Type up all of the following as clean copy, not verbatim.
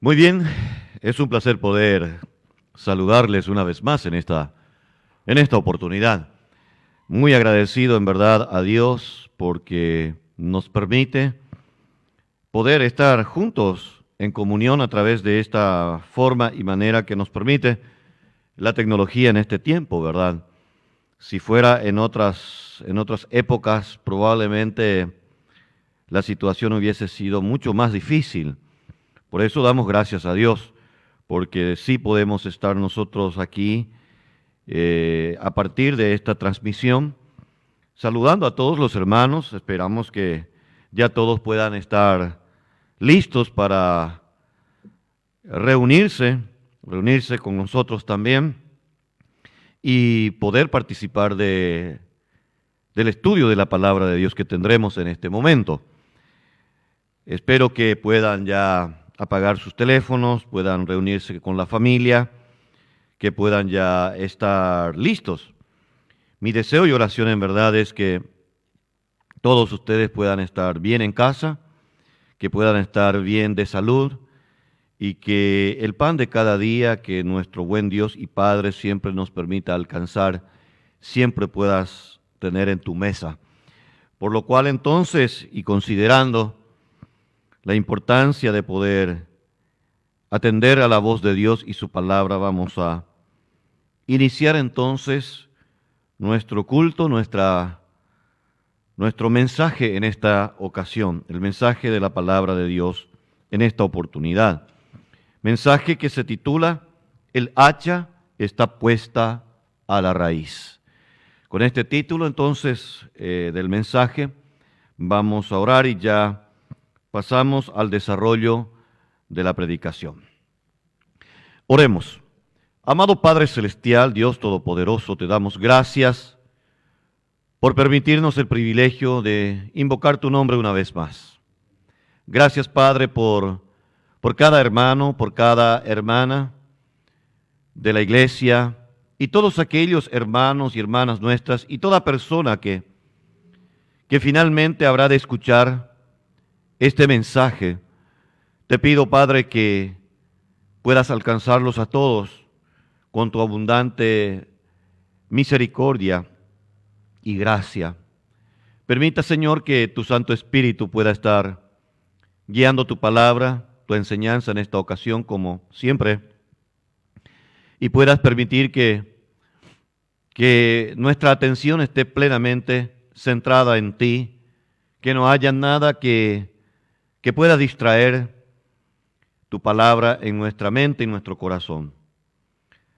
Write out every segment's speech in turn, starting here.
Muy bien, es un placer poder saludarles una vez más en esta oportunidad. Muy agradecido en verdad a Dios porque nos permite poder estar juntos en comunión a través de esta forma y manera que nos permite la tecnología en este tiempo, ¿verdad? Si fuera en otras épocas, probablemente la situación hubiese sido mucho más difícil. Por eso damos gracias a Dios, porque sí podemos estar nosotros aquí a partir de esta transmisión, saludando a todos los hermanos. Esperamos que ya todos puedan estar listos para reunirse con nosotros también y poder participar del estudio de la palabra de Dios que tendremos en este momento. Espero que puedan ya apagar sus teléfonos, puedan reunirse con la familia, que puedan ya estar listos. Mi deseo y oración en verdad es que todos ustedes puedan estar bien en casa, que puedan estar bien de salud y que el pan de cada día que nuestro buen Dios y Padre siempre nos permita alcanzar, siempre puedas tener en tu mesa. Por lo cual entonces, y considerando la importancia de poder atender a la voz de Dios y su palabra, vamos a iniciar entonces nuestro culto, nuestro mensaje en esta ocasión, el mensaje de la palabra de Dios en esta oportunidad. Mensaje que se titula El hacha está puesta a la raíz. Con este título entonces del mensaje vamos a orar y ya pasamos al desarrollo de la predicación. Oremos. Amado Padre Celestial, Dios Todopoderoso, te damos gracias por permitirnos el privilegio de invocar tu nombre una vez más. Gracias, Padre, por cada hermano, por cada hermana de la iglesia y todos aquellos hermanos y hermanas nuestras y toda persona que finalmente habrá de escuchar este mensaje. Te pido, Padre, que puedas alcanzarlos a todos con tu abundante misericordia y gracia. Permita, Señor, que tu Santo Espíritu pueda estar guiando tu palabra, tu enseñanza en esta ocasión, como siempre, y puedas permitir que nuestra atención esté plenamente centrada en ti, que no haya nada que pueda distraer tu palabra en nuestra mente y nuestro corazón.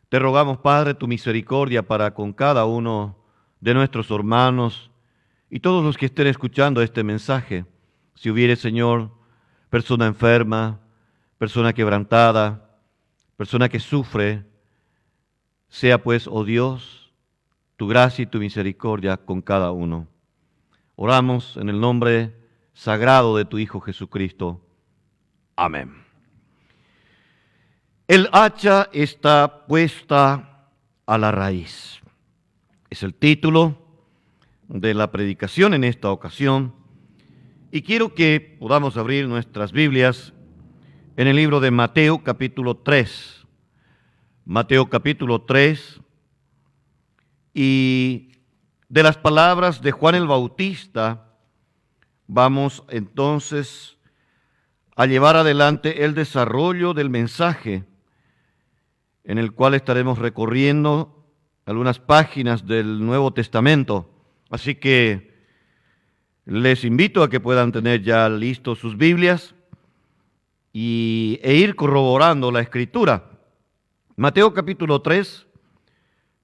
Te rogamos, Padre, tu misericordia para con cada uno de nuestros hermanos y todos los que estén escuchando este mensaje. Si hubiere, Señor, persona enferma, persona quebrantada, persona que sufre, sea pues, oh Dios, tu gracia y tu misericordia con cada uno. Oramos en el nombre sagrado de tu Hijo Jesucristo. Amén. El hacha está puesta a la raíz. Es el título de la predicación en esta ocasión. Y quiero que podamos abrir nuestras Biblias en el libro de Mateo capítulo 3. Mateo capítulo 3. Y de las palabras de Juan el Bautista, vamos entonces a llevar adelante el desarrollo del mensaje en el cual estaremos recorriendo algunas páginas del Nuevo Testamento. Así que les invito a que puedan tener ya listos sus Biblias e ir corroborando la Escritura. Mateo capítulo 3,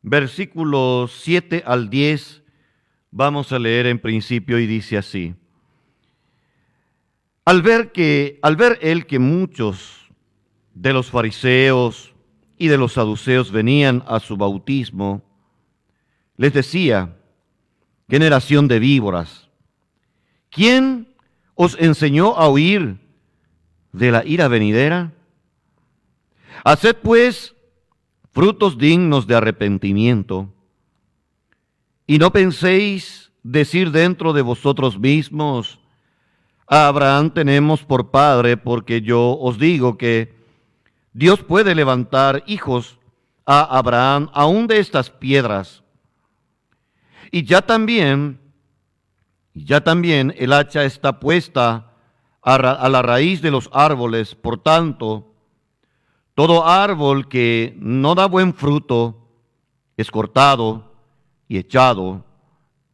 versículos 7 al 10, vamos a leer en principio y dice así. Al ver él que muchos de los fariseos y de los saduceos venían a su bautismo, les decía: generación de víboras, ¿quién os enseñó a huir de la ira venidera? Haced pues frutos dignos de arrepentimiento, y no penséis decir dentro de vosotros mismos: a Abraham tenemos por padre, porque yo os digo que Dios puede levantar hijos a Abraham aún de estas piedras. Y ya también el hacha está puesta a la raíz de los árboles. Por tanto, todo árbol que no da buen fruto es cortado y echado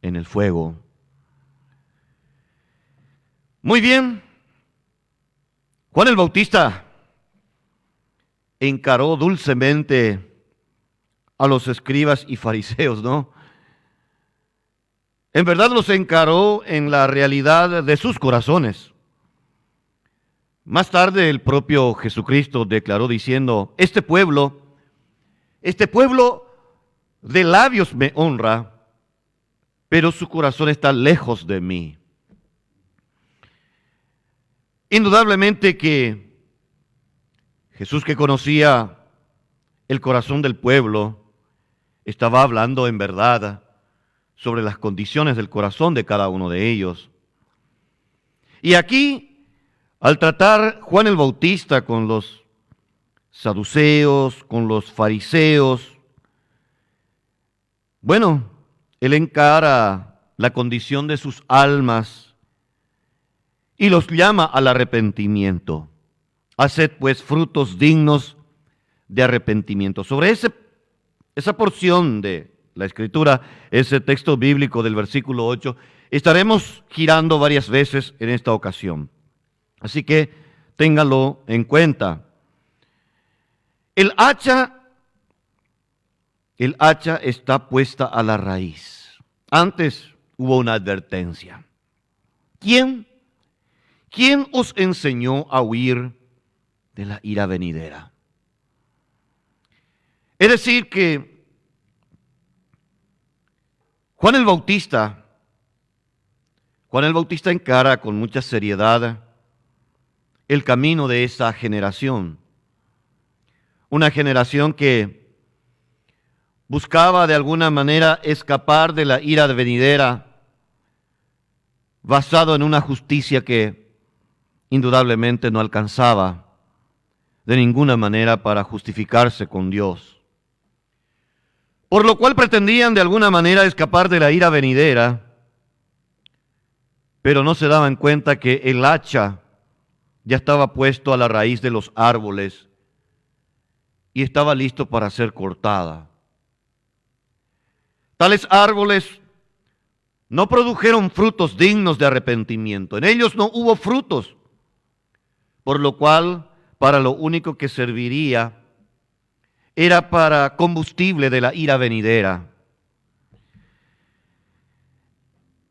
en el fuego. Muy bien, Juan el Bautista encaró dulcemente a los escribas y fariseos, ¿no? En verdad los encaró en la realidad de sus corazones. Más tarde el propio Jesucristo declaró diciendo, este pueblo de labios me honra, pero su corazón está lejos de mí. Indudablemente que Jesús, que conocía el corazón del pueblo, estaba hablando en verdad sobre las condiciones del corazón de cada uno de ellos. Y aquí, al tratar Juan el Bautista con los saduceos, con los fariseos, bueno, él encara la condición de sus almas y los llama al arrepentimiento. Haced pues frutos dignos de arrepentimiento. Sobre esa porción de la Escritura, ese texto bíblico del versículo 8, estaremos girando varias veces en esta ocasión. Así que téngalo en cuenta. El hacha está puesta a la raíz. Antes hubo una advertencia. ¿Quién os enseñó a huir de la ira venidera? Es decir que Juan el Bautista encara con mucha seriedad el camino de esa generación. Una generación que buscaba de alguna manera escapar de la ira venidera, basado en una justicia que indudablemente no alcanzaba de ninguna manera para justificarse con Dios. Por lo cual pretendían de alguna manera escapar de la ira venidera, pero no se daban cuenta que el hacha ya estaba puesto a la raíz de los árboles y estaba listo para ser cortada. Tales árboles no produjeron frutos dignos de arrepentimiento. En ellos no hubo frutos, por lo cual para lo único que serviría era para combustible de la ira venidera.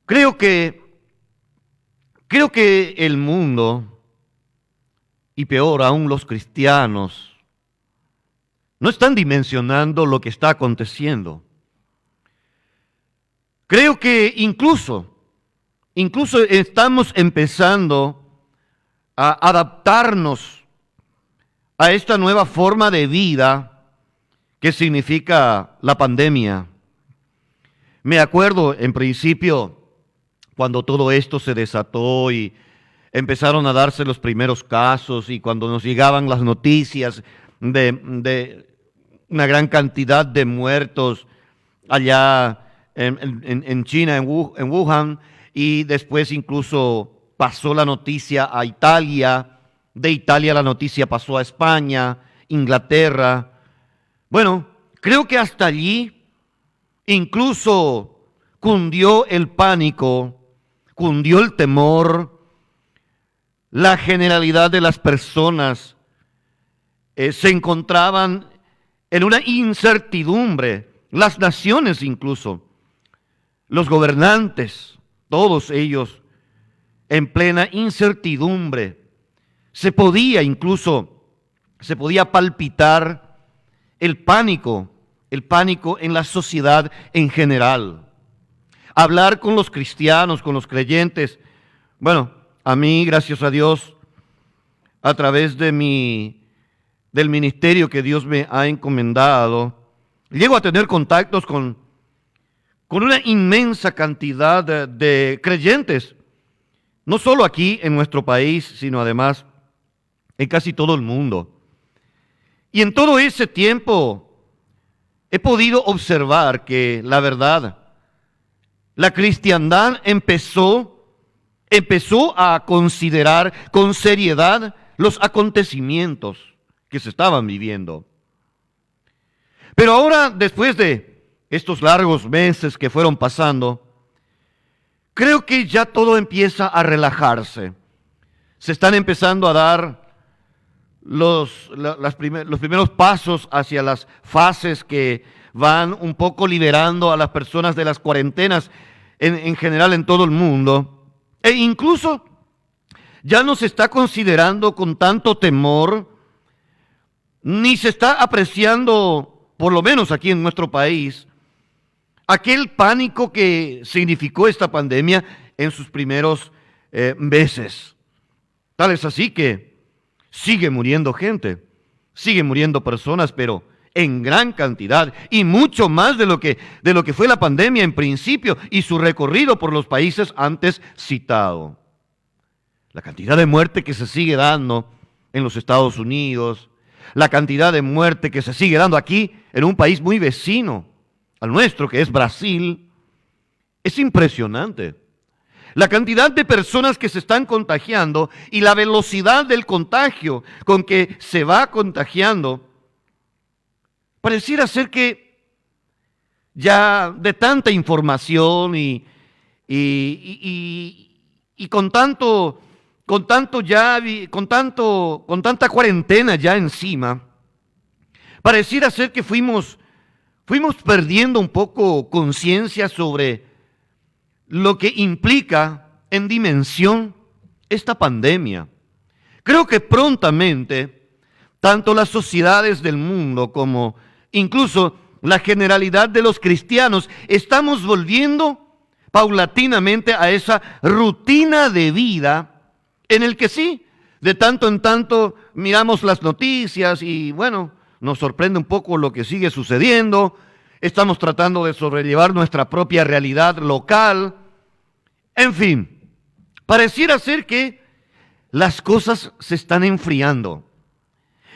Creo que el mundo, y peor aún los cristianos, no están dimensionando lo que está aconteciendo. Creo que incluso estamos empezando a adaptarnos a esta nueva forma de vida que significa la pandemia. Me acuerdo en principio cuando todo esto se desató y empezaron a darse los primeros casos y cuando nos llegaban las noticias de una gran cantidad de muertos allá en China, en Wuhan, y después incluso pasó la noticia a Italia, de Italia la noticia pasó a España, Inglaterra. Bueno, creo que hasta allí incluso cundió el pánico, cundió el temor, la generalidad de las personas se encontraban en una incertidumbre, las naciones incluso, los gobernantes, todos ellos en plena incertidumbre. Se podía palpitar el pánico en la sociedad en general. Hablar con los cristianos, con los creyentes. Bueno, a mí, gracias a Dios, a través del ministerio que Dios me ha encomendado, llego a tener contactos con una inmensa cantidad de creyentes, no solo aquí en nuestro país, sino además en casi todo el mundo. Y en todo ese tiempo he podido observar que la verdad, la cristiandad empezó a considerar con seriedad los acontecimientos que se estaban viviendo. Pero ahora, después de estos largos meses que fueron pasando, creo que ya todo empieza a relajarse. Se están empezando a dar los primeros pasos hacia las fases que van un poco liberando a las personas de las cuarentenas en general en todo el mundo. E incluso ya no se está considerando con tanto temor, ni se está apreciando, por lo menos aquí en nuestro país, aquel pánico que significó esta pandemia en sus primeros meses. Tal es así que sigue muriendo gente, sigue muriendo personas, pero en gran cantidad y mucho más de lo que fue la pandemia en principio y su recorrido por los países antes citado. La cantidad de muerte que se sigue dando en los Estados Unidos, la cantidad de muerte que se sigue dando aquí en un país muy vecino al nuestro, que es Brasil, es impresionante. La cantidad de personas que se están contagiando y la velocidad del contagio con que se va contagiando, pareciera ser que ya de tanta información y con tanta cuarentena ya encima, pareciera ser que fuimos perdiendo un poco conciencia sobre lo que implica en dimensión esta pandemia. Creo que prontamente, tanto las sociedades del mundo como incluso la generalidad de los cristianos, estamos volviendo paulatinamente a esa rutina de vida en el que sí, de tanto en tanto miramos las noticias y bueno, nos sorprende un poco lo que sigue sucediendo. Estamos tratando de sobrellevar nuestra propia realidad local. En fin, pareciera ser que las cosas se están enfriando.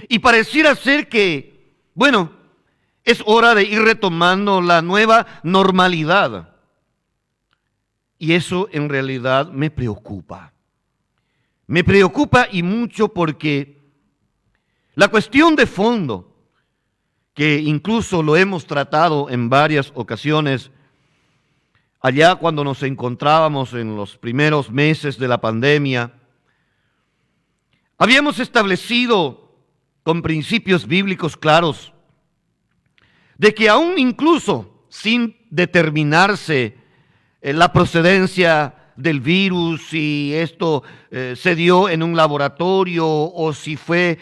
Y pareciera ser que, bueno, es hora de ir retomando la nueva normalidad. Y eso en realidad me preocupa. Me preocupa y mucho porque la cuestión de fondo, que incluso lo hemos tratado en varias ocasiones, allá cuando nos encontrábamos en los primeros meses de la pandemia, habíamos establecido con principios bíblicos claros de que aún incluso sin determinarse la procedencia del virus, si esto se dio en un laboratorio o si fue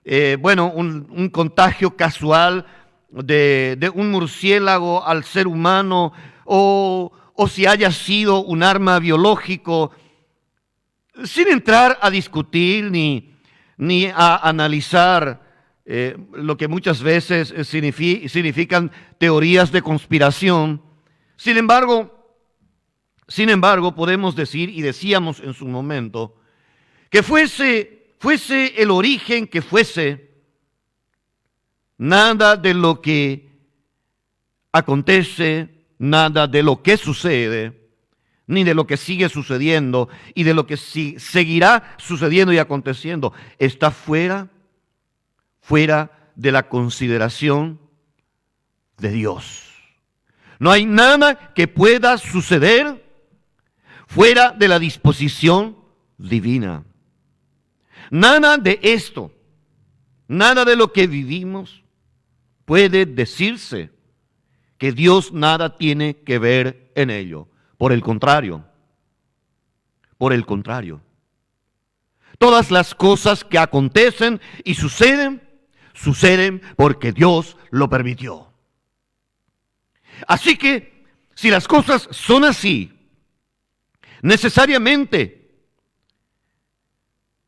un contagio casual de un murciélago al ser humano o si haya sido un arma biológico, sin entrar a discutir ni a analizar lo que muchas veces significan teorías de conspiración. Sin embargo, podemos decir, y decíamos en su momento, que fuese el origen que fuese, nada de lo que acontece, nada de lo que sucede, ni de lo que sigue sucediendo y de lo que seguirá sucediendo y aconteciendo, está fuera de la consideración de Dios. No hay nada que pueda suceder fuera de la disposición divina. Nada de esto, nada de lo que vivimos puede decirse que Dios nada tiene que ver en ello. Por el contrario, todas las cosas que acontecen y suceden porque Dios lo permitió. Así que, si las cosas son así, necesariamente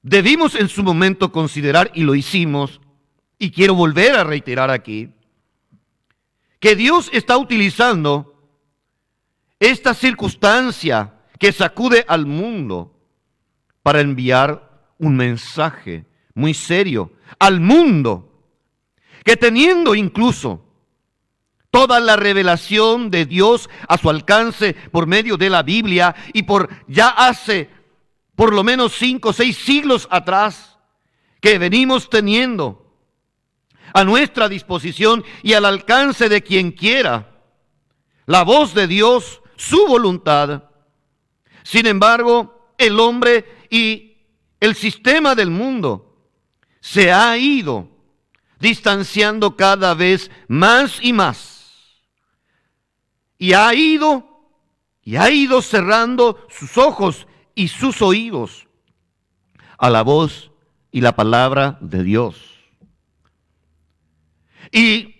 debimos en su momento considerar, y lo hicimos, y quiero volver a reiterar aquí, que Dios está utilizando esta circunstancia que sacude al mundo para enviar un mensaje muy serio al mundo que teniendo incluso toda la revelación de Dios a su alcance por medio de la Biblia y por ya hace por lo menos 5 o 6 siglos atrás, que venimos teniendo a nuestra disposición y al alcance de quien quiera la voz de Dios, su voluntad. Sin embargo, el hombre y el sistema del mundo se ha ido distanciando cada vez más y más. Y ha ido cerrando sus ojos y sus oídos a la voz y la palabra de Dios. Y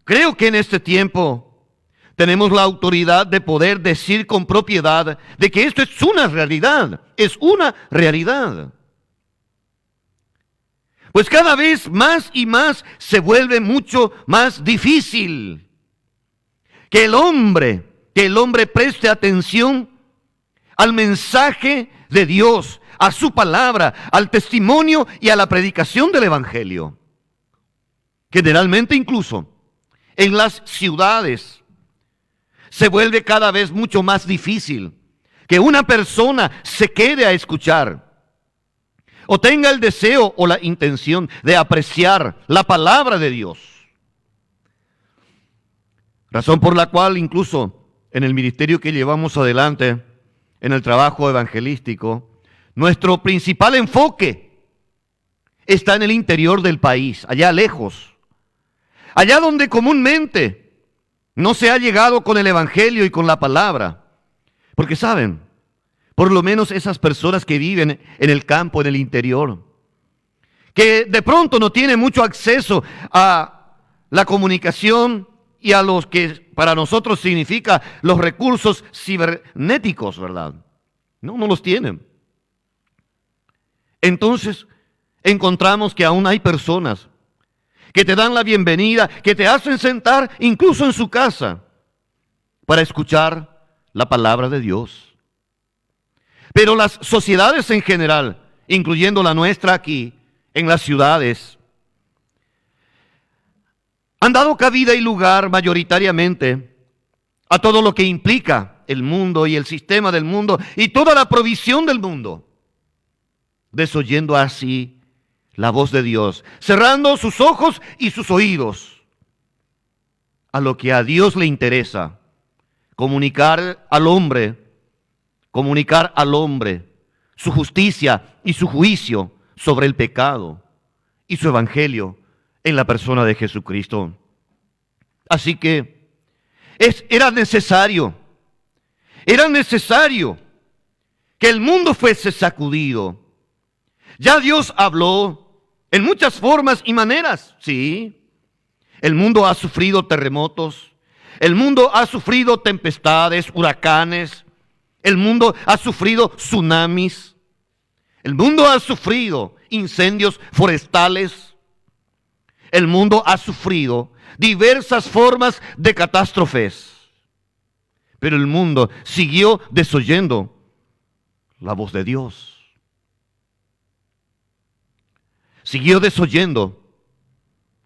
creo que en este tiempo tenemos la autoridad de poder decir con propiedad de que esto es una realidad, Pues cada vez más y más se vuelve mucho más difícil que el hombre preste atención al mensaje de Dios, a su palabra, al testimonio y a la predicación del Evangelio. Generalmente incluso en las ciudades se vuelve cada vez mucho más difícil que una persona se quede a escuchar o tenga el deseo o la intención de apreciar la palabra de Dios. Razón por la cual incluso en el ministerio que llevamos adelante, en el trabajo evangelístico, nuestro principal enfoque está en el interior del país, allá lejos, allá donde comúnmente no se ha llegado con el Evangelio y con la palabra. Porque saben, por lo menos esas personas que viven en el campo, en el interior, que de pronto no tienen mucho acceso a la comunicación y a los que para nosotros significa los recursos cibernéticos, ¿verdad? No los tienen. Entonces, encontramos que aún hay personas que te dan la bienvenida, que te hacen sentar incluso en su casa para escuchar la palabra de Dios. Pero las sociedades en general, incluyendo la nuestra aquí, en las ciudades, han dado cabida y lugar mayoritariamente a todo lo que implica el mundo y el sistema del mundo y toda la provisión del mundo, desoyendo así la voz de Dios, cerrando sus ojos y sus oídos a lo que a Dios le interesa, comunicar al hombre su justicia y su juicio sobre el pecado y su evangelio en la persona de Jesucristo. Así que era necesario que el mundo fuese sacudido. Ya Dios habló en muchas formas y maneras, sí. El mundo ha sufrido terremotos, el mundo ha sufrido tempestades, huracanes, el mundo ha sufrido tsunamis, el mundo ha sufrido incendios forestales, el mundo ha sufrido diversas formas de catástrofes, pero el mundo siguió desoyendo la voz de Dios. Siguió desoyendo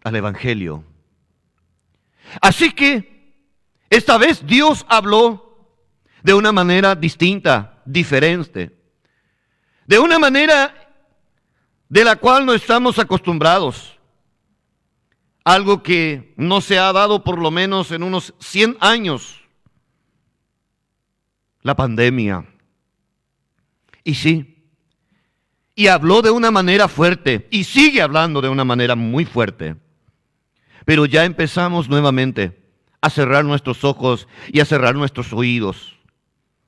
al Evangelio. Así que esta vez Dios habló de una manera distinta, diferente, de una manera de la cual no estamos acostumbrados. Algo que no se ha dado por lo menos en unos 100 años. La pandemia. Y sí, y habló de una manera fuerte, y sigue hablando de una manera muy fuerte. Pero ya empezamos nuevamente a cerrar nuestros ojos y a cerrar nuestros oídos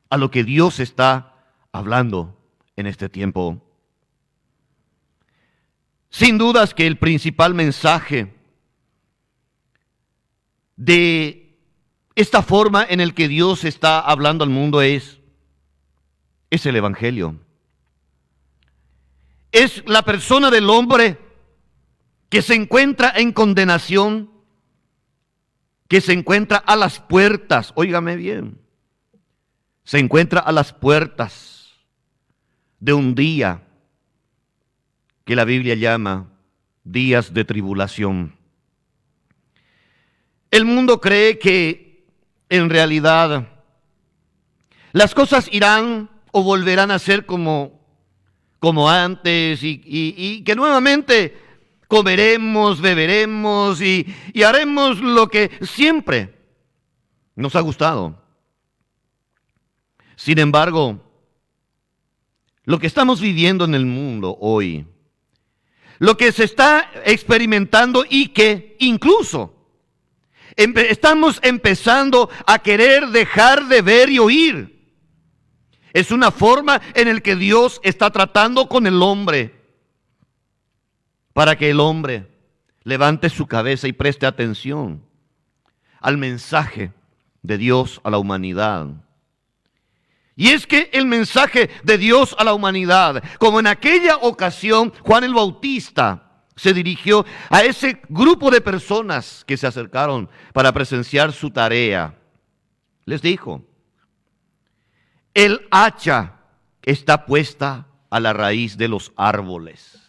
a lo que Dios está hablando en este tiempo. Sin dudas que el principal mensaje de esta forma en el que Dios está hablando al mundo es el Evangelio. Es la persona del hombre que se encuentra en condenación, que se encuentra a las puertas, óigame bien, se encuentra a las puertas de un día que la Biblia llama días de tribulación. El mundo cree que en realidad las cosas irán o volverán a ser como antes y que nuevamente comeremos, beberemos y haremos lo que siempre nos ha gustado. Sin embargo, lo que estamos viviendo en el mundo hoy, lo que se está experimentando y que incluso estamos empezando a querer dejar de ver y oír, es una forma en la que Dios está tratando con el hombre para que el hombre levante su cabeza y preste atención al mensaje de Dios a la humanidad. Y es que el mensaje de Dios a la humanidad, como en aquella ocasión Juan el Bautista se dirigió a ese grupo de personas que se acercaron para presenciar su tarea, les dijo: el hacha está puesta a la raíz de los árboles.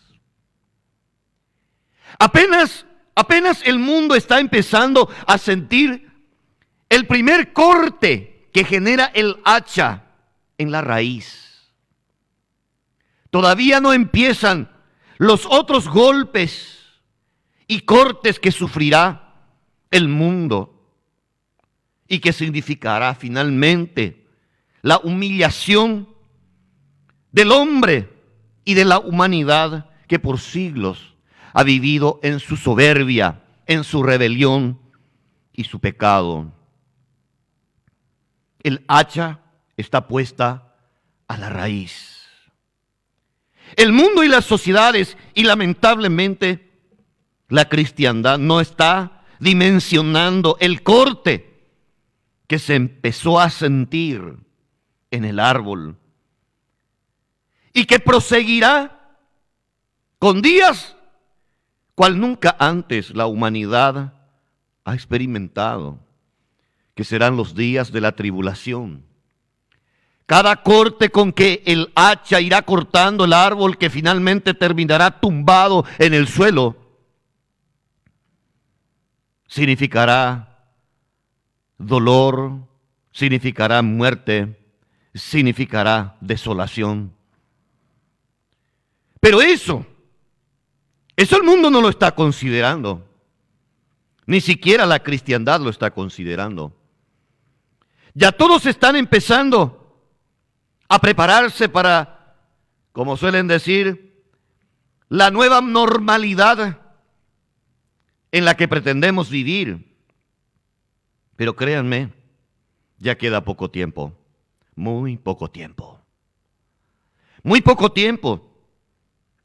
Apenas el mundo está empezando a sentir el primer corte que genera el hacha en la raíz. Todavía no empiezan los otros golpes y cortes que sufrirá el mundo y que significará finalmente la humillación del hombre y de la humanidad que por siglos ha vivido en su soberbia, en su rebelión y su pecado. El hacha está puesta a la raíz. El mundo y las sociedades, y lamentablemente la cristiandad, no está dimensionando el corte que se empezó a sentir en el árbol y que proseguirá con días cual nunca antes la humanidad ha experimentado, que serán los días de la tribulación. Cada corte con que el hacha irá cortando el árbol que finalmente terminará tumbado en el suelo, significará dolor, significará muerte, significará desolación. Pero eso el mundo no lo está considerando. Ni siquiera la cristiandad lo está considerando. Ya todos están empezando a prepararse para, como suelen decir, la nueva normalidad en la que pretendemos vivir. Pero créanme, ya queda poco tiempo, muy poco tiempo. Muy poco tiempo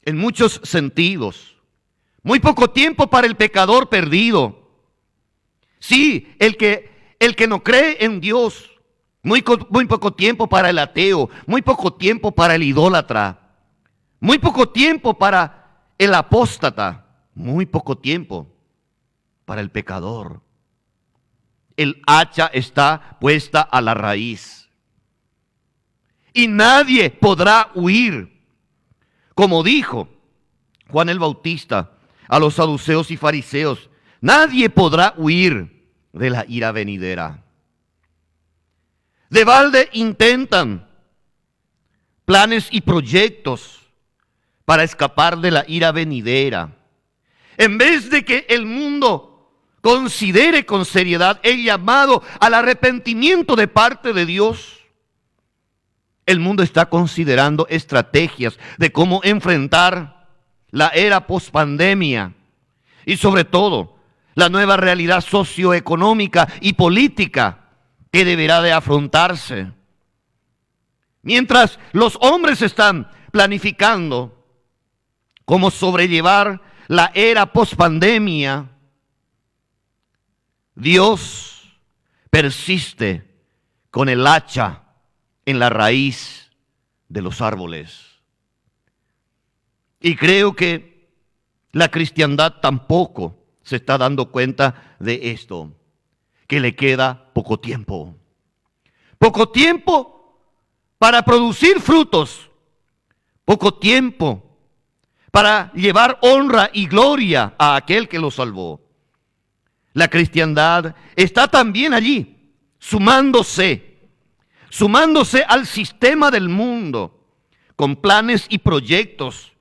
en muchos sentidos. Muy poco tiempo para el pecador perdido. Sí, el que no cree en Dios. Muy poco tiempo para el ateo. Muy poco tiempo para el idólatra. Muy poco tiempo para el apóstata. Muy poco tiempo para el pecador. El hacha está puesta a la raíz. Y nadie podrá huir. Como dijo Juan el Bautista a los saduceos y fariseos, nadie podrá huir de la ira venidera. De balde intentan planes y proyectos para escapar de la ira venidera. En vez de que el mundo considere con seriedad el llamado al arrepentimiento de parte de Dios, el mundo está considerando estrategias de cómo enfrentar la era pospandemia y sobre todo la nueva realidad socioeconómica y política que deberá de afrontarse. Mientras los hombres están planificando cómo sobrellevar la era pospandemia, Dios persiste con el hacha en la raíz de los árboles. Y creo que la cristiandad tampoco se está dando cuenta de esto, que le queda poco tiempo. Poco tiempo para producir frutos, poco tiempo para llevar honra y gloria a aquel que lo salvó. La cristiandad está también allí, sumándose al sistema del mundo, con planes y proyectos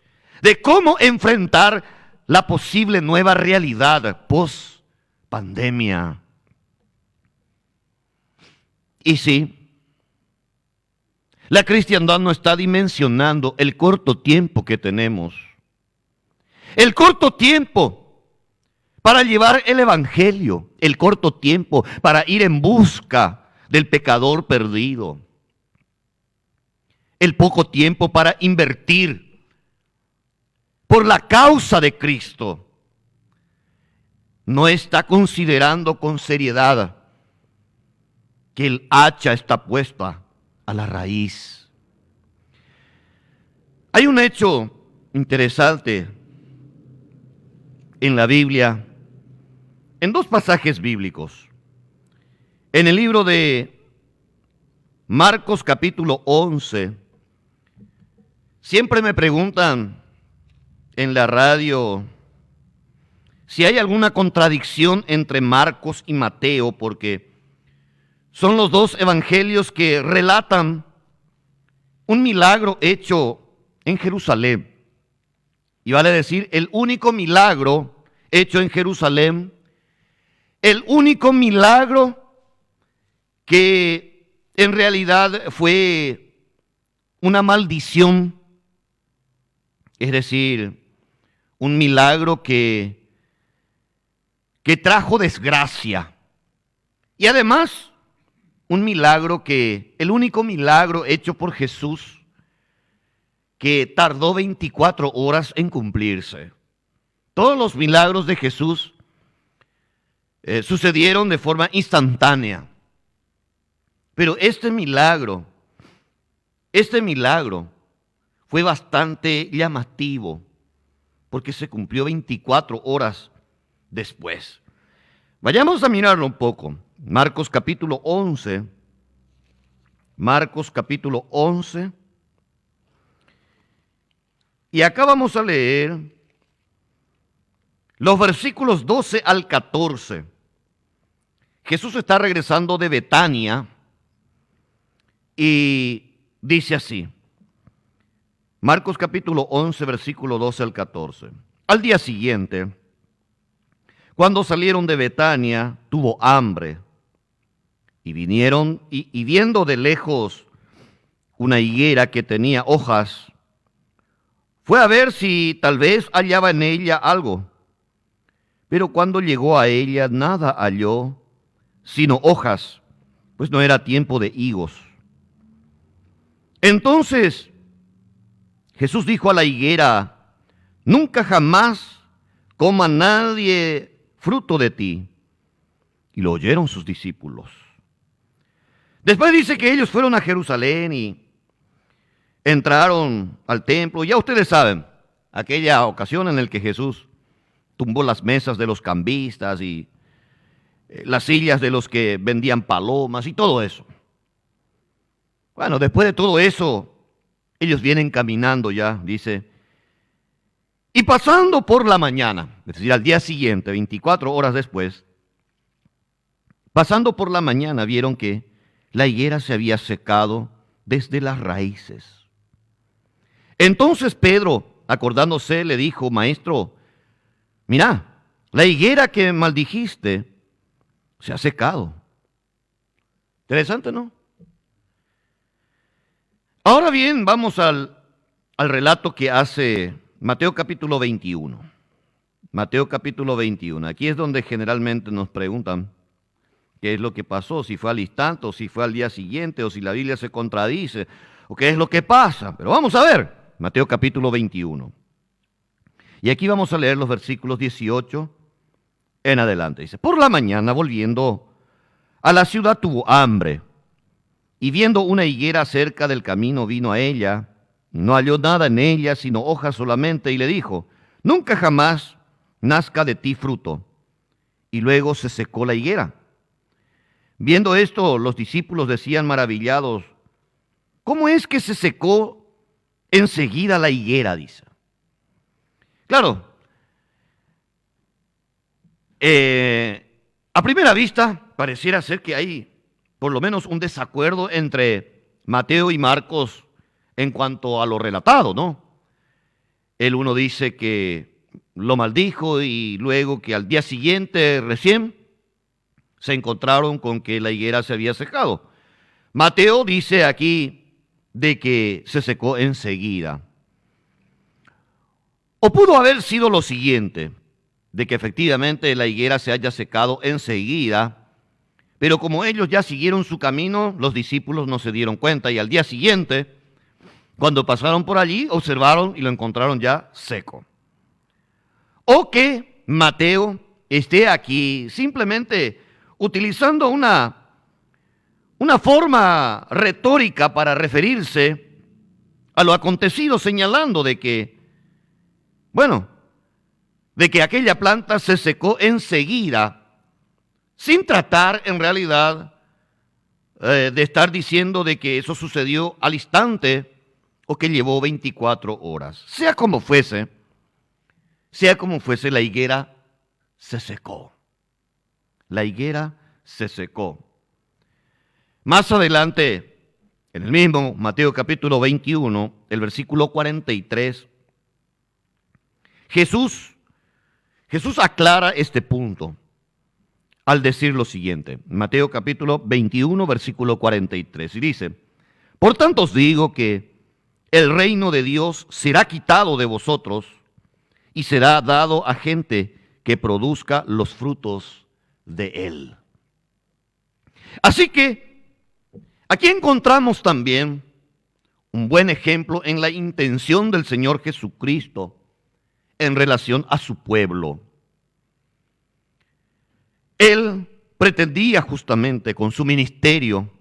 de cómo enfrentar la posible nueva realidad post-pandemia. Y sí, la cristiandad no está dimensionando el corto tiempo que tenemos. El corto tiempo para llevar el evangelio, el corto tiempo para ir en busca del pecador perdido, el poco tiempo para invertir por la causa de Cristo. No está considerando con seriedad que el hacha está puesta a la raíz. Hay un hecho interesante en la Biblia, en dos pasajes bíblicos. En el libro de Marcos capítulo 11, siempre me preguntan en la radio si hay alguna contradicción entre Marcos y Mateo, porque son los dos evangelios que relatan un milagro hecho en Jerusalén. Y vale decir, el único milagro hecho en Jerusalén, el único milagro que en realidad fue una maldición, es decir, un milagro que trajo desgracia. Y además, un milagro el único milagro hecho por Jesús que tardó 24 horas en cumplirse. Todos los milagros de Jesús sucedieron de forma instantánea. Pero este milagro fue bastante llamativo porque se cumplió 24 horas después. Vayamos a mirarlo un poco. Marcos capítulo 11. Marcos capítulo 11. Y acá vamos a leer los versículos 12 al 14. Jesús está regresando de Betania y dice así. Marcos capítulo 11, versículo 12 al 14. Al día siguiente, cuando salieron de Betania, tuvo hambre. Y vinieron, y viendo de lejos una higuera que tenía hojas, fue a ver si tal vez hallaba en ella algo. Pero cuando llegó a ella, nada halló, sino hojas, pues no era tiempo de higos. Entonces Jesús dijo a la higuera: nunca jamás coma nadie fruto de ti. Y lo oyeron sus discípulos. Después dice que ellos fueron a Jerusalén y entraron al templo. Ya ustedes saben, aquella ocasión en la que Jesús tumbó las mesas de los cambistas y las sillas de los que vendían palomas y todo eso. Bueno, después de todo eso, ellos vienen caminando ya, dice, y pasando por la mañana, es decir, al día siguiente, 24 horas después, pasando por la mañana vieron que la higuera se había secado desde las raíces. Entonces Pedro, acordándose, le dijo: Maestro, mira, la higuera que maldijiste se ha secado. Interesante, ¿no? Ahora bien, vamos al relato que hace Mateo capítulo 21. Mateo capítulo 21. Aquí es donde generalmente nos preguntan qué es lo que pasó, si fue al instante, o si fue al día siguiente, o si la Biblia se contradice, o qué es lo que pasa. Pero vamos a ver, Mateo capítulo 21. Y aquí vamos a leer los versículos 18 en adelante. Dice: por la mañana, volviendo a la ciudad, tuvo hambre, y viendo una higuera cerca del camino, vino a ella. No halló nada en ella, sino hojas solamente, y le dijo: nunca jamás nazca de ti fruto. Y luego se secó la higuera. Viendo esto, los discípulos decían maravillados: ¿cómo es que se secó enseguida la higuera? Dice. Claro, A primera vista, pareciera ser que hay por lo menos un desacuerdo entre Mateo y Marcos en cuanto a lo relatado, ¿no? El uno dice que lo maldijo y luego que al día siguiente recién se encontraron con que la higuera se había secado. Mateo dice aquí de que se secó enseguida. O pudo haber sido lo siguiente, de que efectivamente la higuera se haya secado enseguida, pero como ellos ya siguieron su camino, los discípulos no se dieron cuenta y al día siguiente, cuando pasaron por allí, observaron y lo encontraron ya seco. O que Mateo esté aquí simplemente utilizando una forma retórica para referirse a lo acontecido, señalando de que, de que aquella planta se secó enseguida, sin tratar en realidad de estar diciendo de que eso sucedió al instante o que llevó 24 horas. Sea como fuese, la higuera se secó. La higuera se secó. Más adelante, en el mismo Mateo capítulo 21, el versículo 43, Jesús aclara este punto al decir lo siguiente. Mateo capítulo 21, versículo 43, y dice: por tanto os digo que el reino de Dios será quitado de vosotros y será dado a gente que produzca los frutos de él. Así que aquí encontramos también un buen ejemplo en la intención del Señor Jesucristo en relación a su pueblo. Él pretendía justamente con su ministerio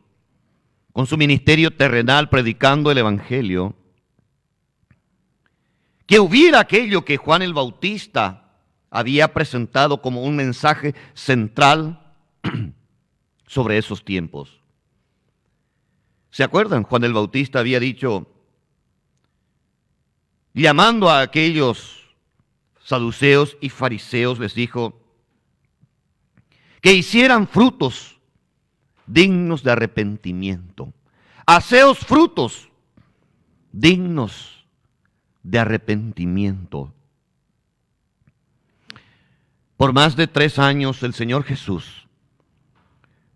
terrenal predicando el Evangelio, que hubiera aquello que Juan el Bautista había presentado como un mensaje central sobre esos tiempos. ¿Se acuerdan? Juan el Bautista había dicho, llamando a aquellos saduceos y fariseos, les dijo que hicieran frutos dignos de arrepentimiento. Haceos frutos dignos de arrepentimiento. Por más de 3 años el Señor Jesús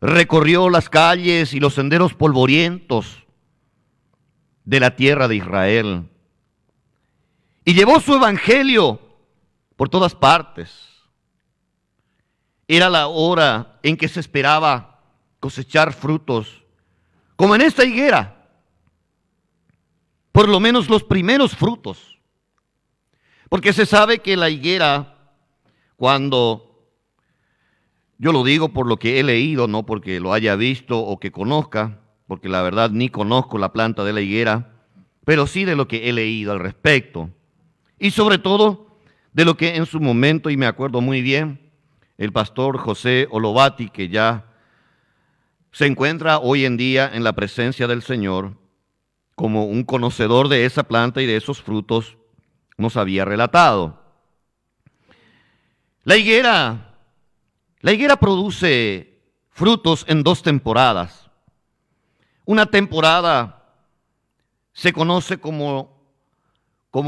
recorrió las calles y los senderos polvorientos de la tierra de Israel y llevó su evangelio por todas partes. Era la hora en que se esperaba cosechar frutos, como en esta higuera, por lo menos los primeros frutos. Porque se sabe que la higuera, cuando, yo lo digo por lo que he leído, no porque lo haya visto o que conozca, porque la verdad ni conozco la planta de la higuera, pero sí de lo que he leído al respecto. Y sobre todo de lo que en su momento, y me acuerdo muy bien, el pastor José Olovati, que ya se encuentra hoy en día en la presencia del Señor, como un conocedor de esa planta y de esos frutos, nos había relatado. La higuera produce frutos en 2 temporadas. Una temporada se conoce como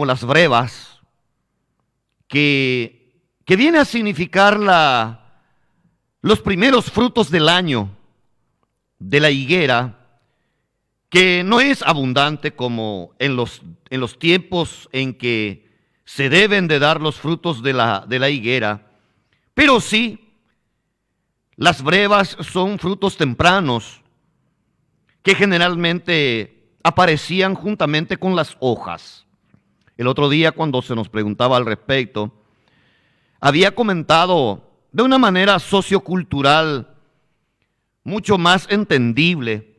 las brevas, que viene a significar los primeros frutos del año de la higuera, que no es abundante como en los tiempos en que se deben de dar los frutos de la higuera, pero sí, las brevas son frutos tempranos que generalmente aparecían juntamente con las hojas. El otro día, cuando se nos preguntaba al respecto, había comentado de una manera sociocultural mucho más entendible,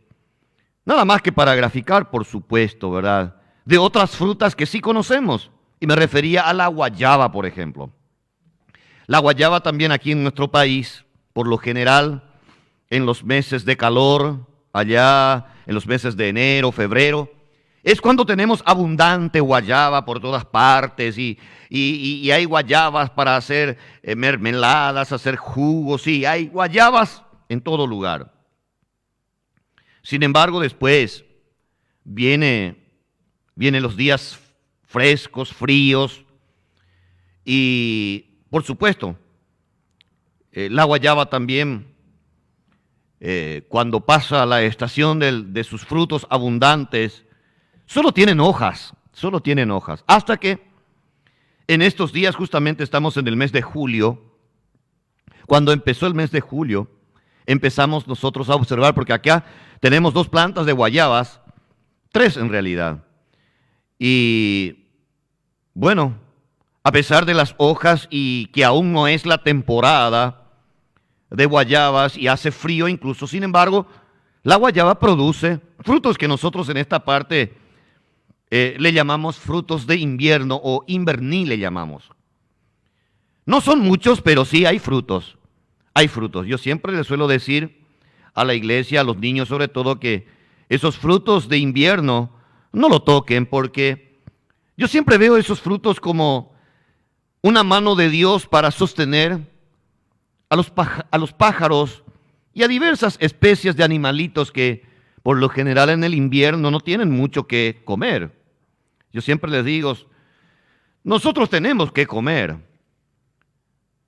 nada más que para graficar, por supuesto, ¿verdad?, de otras frutas que sí conocemos. Y me refería a la guayaba, por ejemplo. La guayaba también aquí en nuestro país, por lo general, en los meses de calor, allá en los meses de enero, febrero, Es cuando tenemos abundante guayaba por todas partes y hay guayabas para hacer mermeladas, hacer jugos, sí, hay guayabas en todo lugar. Sin embargo, después vienen los días frescos, fríos y, por supuesto, la guayaba también, cuando pasa la estación de sus frutos abundantes, solo tienen hojas, hasta que en estos días justamente estamos en el mes de julio. Cuando empezó el mes de julio, empezamos nosotros a observar, porque acá tenemos 2 plantas de guayabas, 3 en realidad. Y bueno, a pesar de las hojas y que aún no es la temporada de guayabas y hace frío incluso, sin embargo, la guayaba produce frutos que nosotros en esta parte le llamamos frutos de invierno o inverní le llamamos. No son muchos, pero sí hay frutos. Hay frutos. Yo siempre les suelo decir a la iglesia, a los niños sobre todo, que esos frutos de invierno no lo toquen, porque yo siempre veo esos frutos como una mano de Dios para sostener a los pájaros y a diversas especies de animalitos que por lo general en el invierno no tienen mucho que comer. Yo siempre les digo, nosotros tenemos que comer.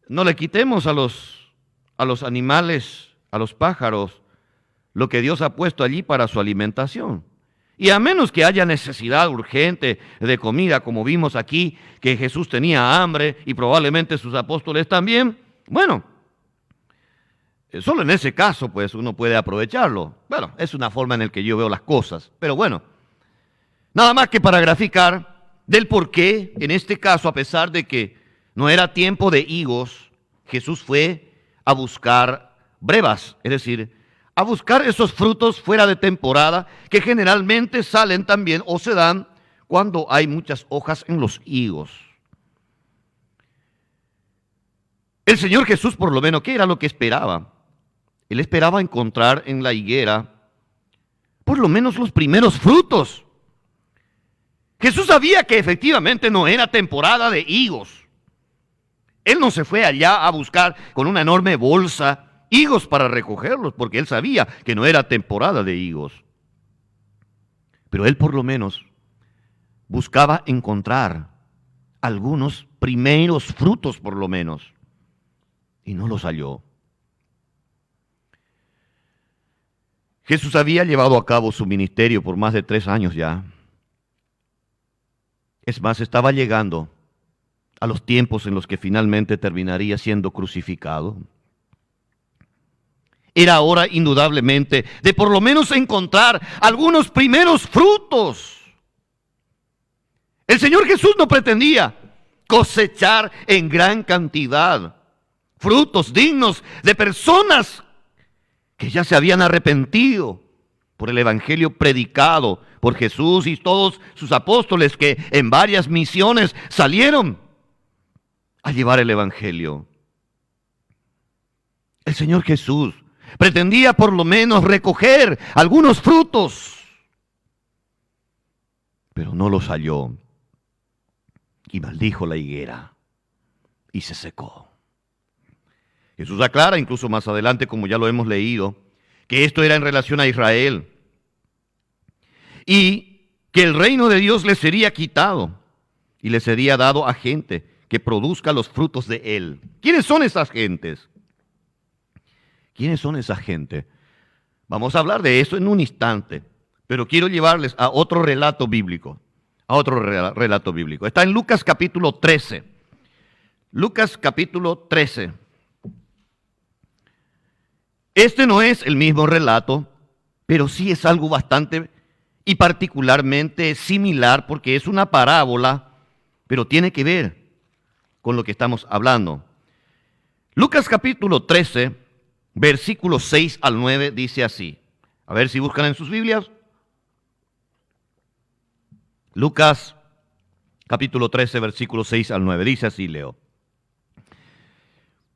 No le quitemos a los animales, a los pájaros, lo que Dios ha puesto allí para su alimentación. Y a menos que haya necesidad urgente de comida, como vimos aquí, que Jesús tenía hambre y probablemente sus apóstoles también, bueno, solo en ese caso pues uno puede aprovecharlo. Bueno, es una forma en la que yo veo las cosas, pero bueno, nada más que para graficar del por qué, en este caso, a pesar de que no era tiempo de higos, Jesús fue a buscar brevas, es decir, a buscar esos frutos fuera de temporada que generalmente salen también o se dan cuando hay muchas hojas en los higos. El Señor Jesús, por lo menos, ¿qué era lo que esperaba? Él esperaba encontrar en la higuera por lo menos los primeros frutos. Jesús sabía que efectivamente no era temporada de higos. Él no se fue allá a buscar con una enorme bolsa higos para recogerlos, porque él sabía que no era temporada de higos. Pero él por lo menos buscaba encontrar algunos primeros frutos por lo menos, y no los halló. Jesús había llevado a cabo su ministerio por más de 3 años ya. Es más, estaba llegando a los tiempos en los que finalmente terminaría siendo crucificado. Era hora indudablemente de por lo menos encontrar algunos primeros frutos. El Señor Jesús no pretendía cosechar en gran cantidad frutos dignos de personas que ya se habían arrepentido por el evangelio predicado por Jesús y todos sus apóstoles que en varias misiones salieron a llevar el evangelio. El Señor Jesús pretendía por lo menos recoger algunos frutos, pero no los halló y maldijo la higuera y se secó. Jesús aclara, incluso más adelante, como ya lo hemos leído, que esto era en relación a Israel y que el reino de Dios le sería quitado y le sería dado a gente que produzca los frutos de él. ¿Quiénes son esas gentes? ¿Quiénes son esa gente? Vamos a hablar de eso en un instante, pero quiero llevarles a otro relato bíblico. Está en Lucas capítulo 13. Lucas capítulo 13. Este no es el mismo relato, pero sí es algo bastante y particularmente similar porque es una parábola, pero tiene que ver con lo que estamos hablando. Lucas capítulo 13, versículos 6 al 9 dice así. A ver si buscan en sus Biblias. Lucas capítulo 13, versículos 6 al 9. Dice así, leo.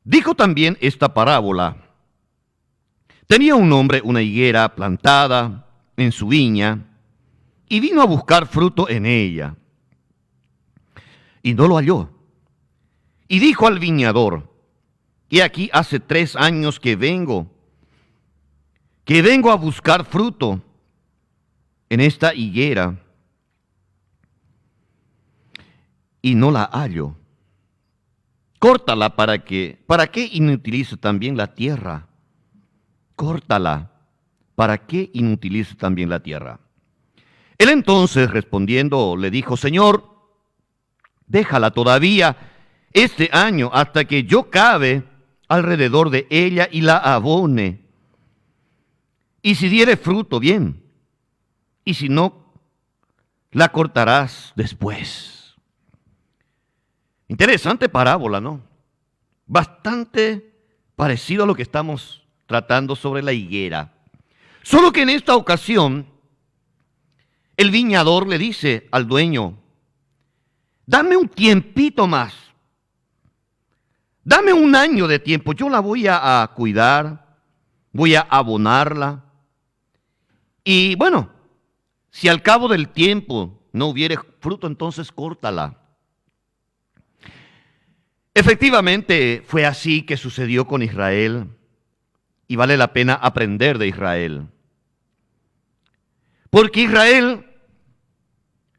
Dijo también esta parábola. Tenía un hombre una higuera plantada en su viña y vino a buscar fruto en ella, y no lo halló. Y dijo al viñador: he aquí hace 3 años que vengo a buscar fruto en esta higuera, y no la hallo. Córtala ¿para qué inutilice también la tierra? Córtala, ¿para qué inutilice también la tierra? Él entonces, respondiendo, le dijo: Señor, déjala todavía este año hasta que yo cabe alrededor de ella y la abone. Y si diere fruto, bien, y si no, la cortarás después. Interesante parábola, ¿no? Bastante parecido a lo que estamos tratando sobre la higuera. Solo que en esta ocasión, el viñador le dice al dueño: dame un tiempito más. Dame 1 año de tiempo. Yo la voy a cuidar, voy a abonarla. Y bueno, si al cabo del tiempo no hubiere fruto, entonces córtala. Efectivamente, fue así que sucedió con Israel, y vale la pena aprender de Israel. Porque Israel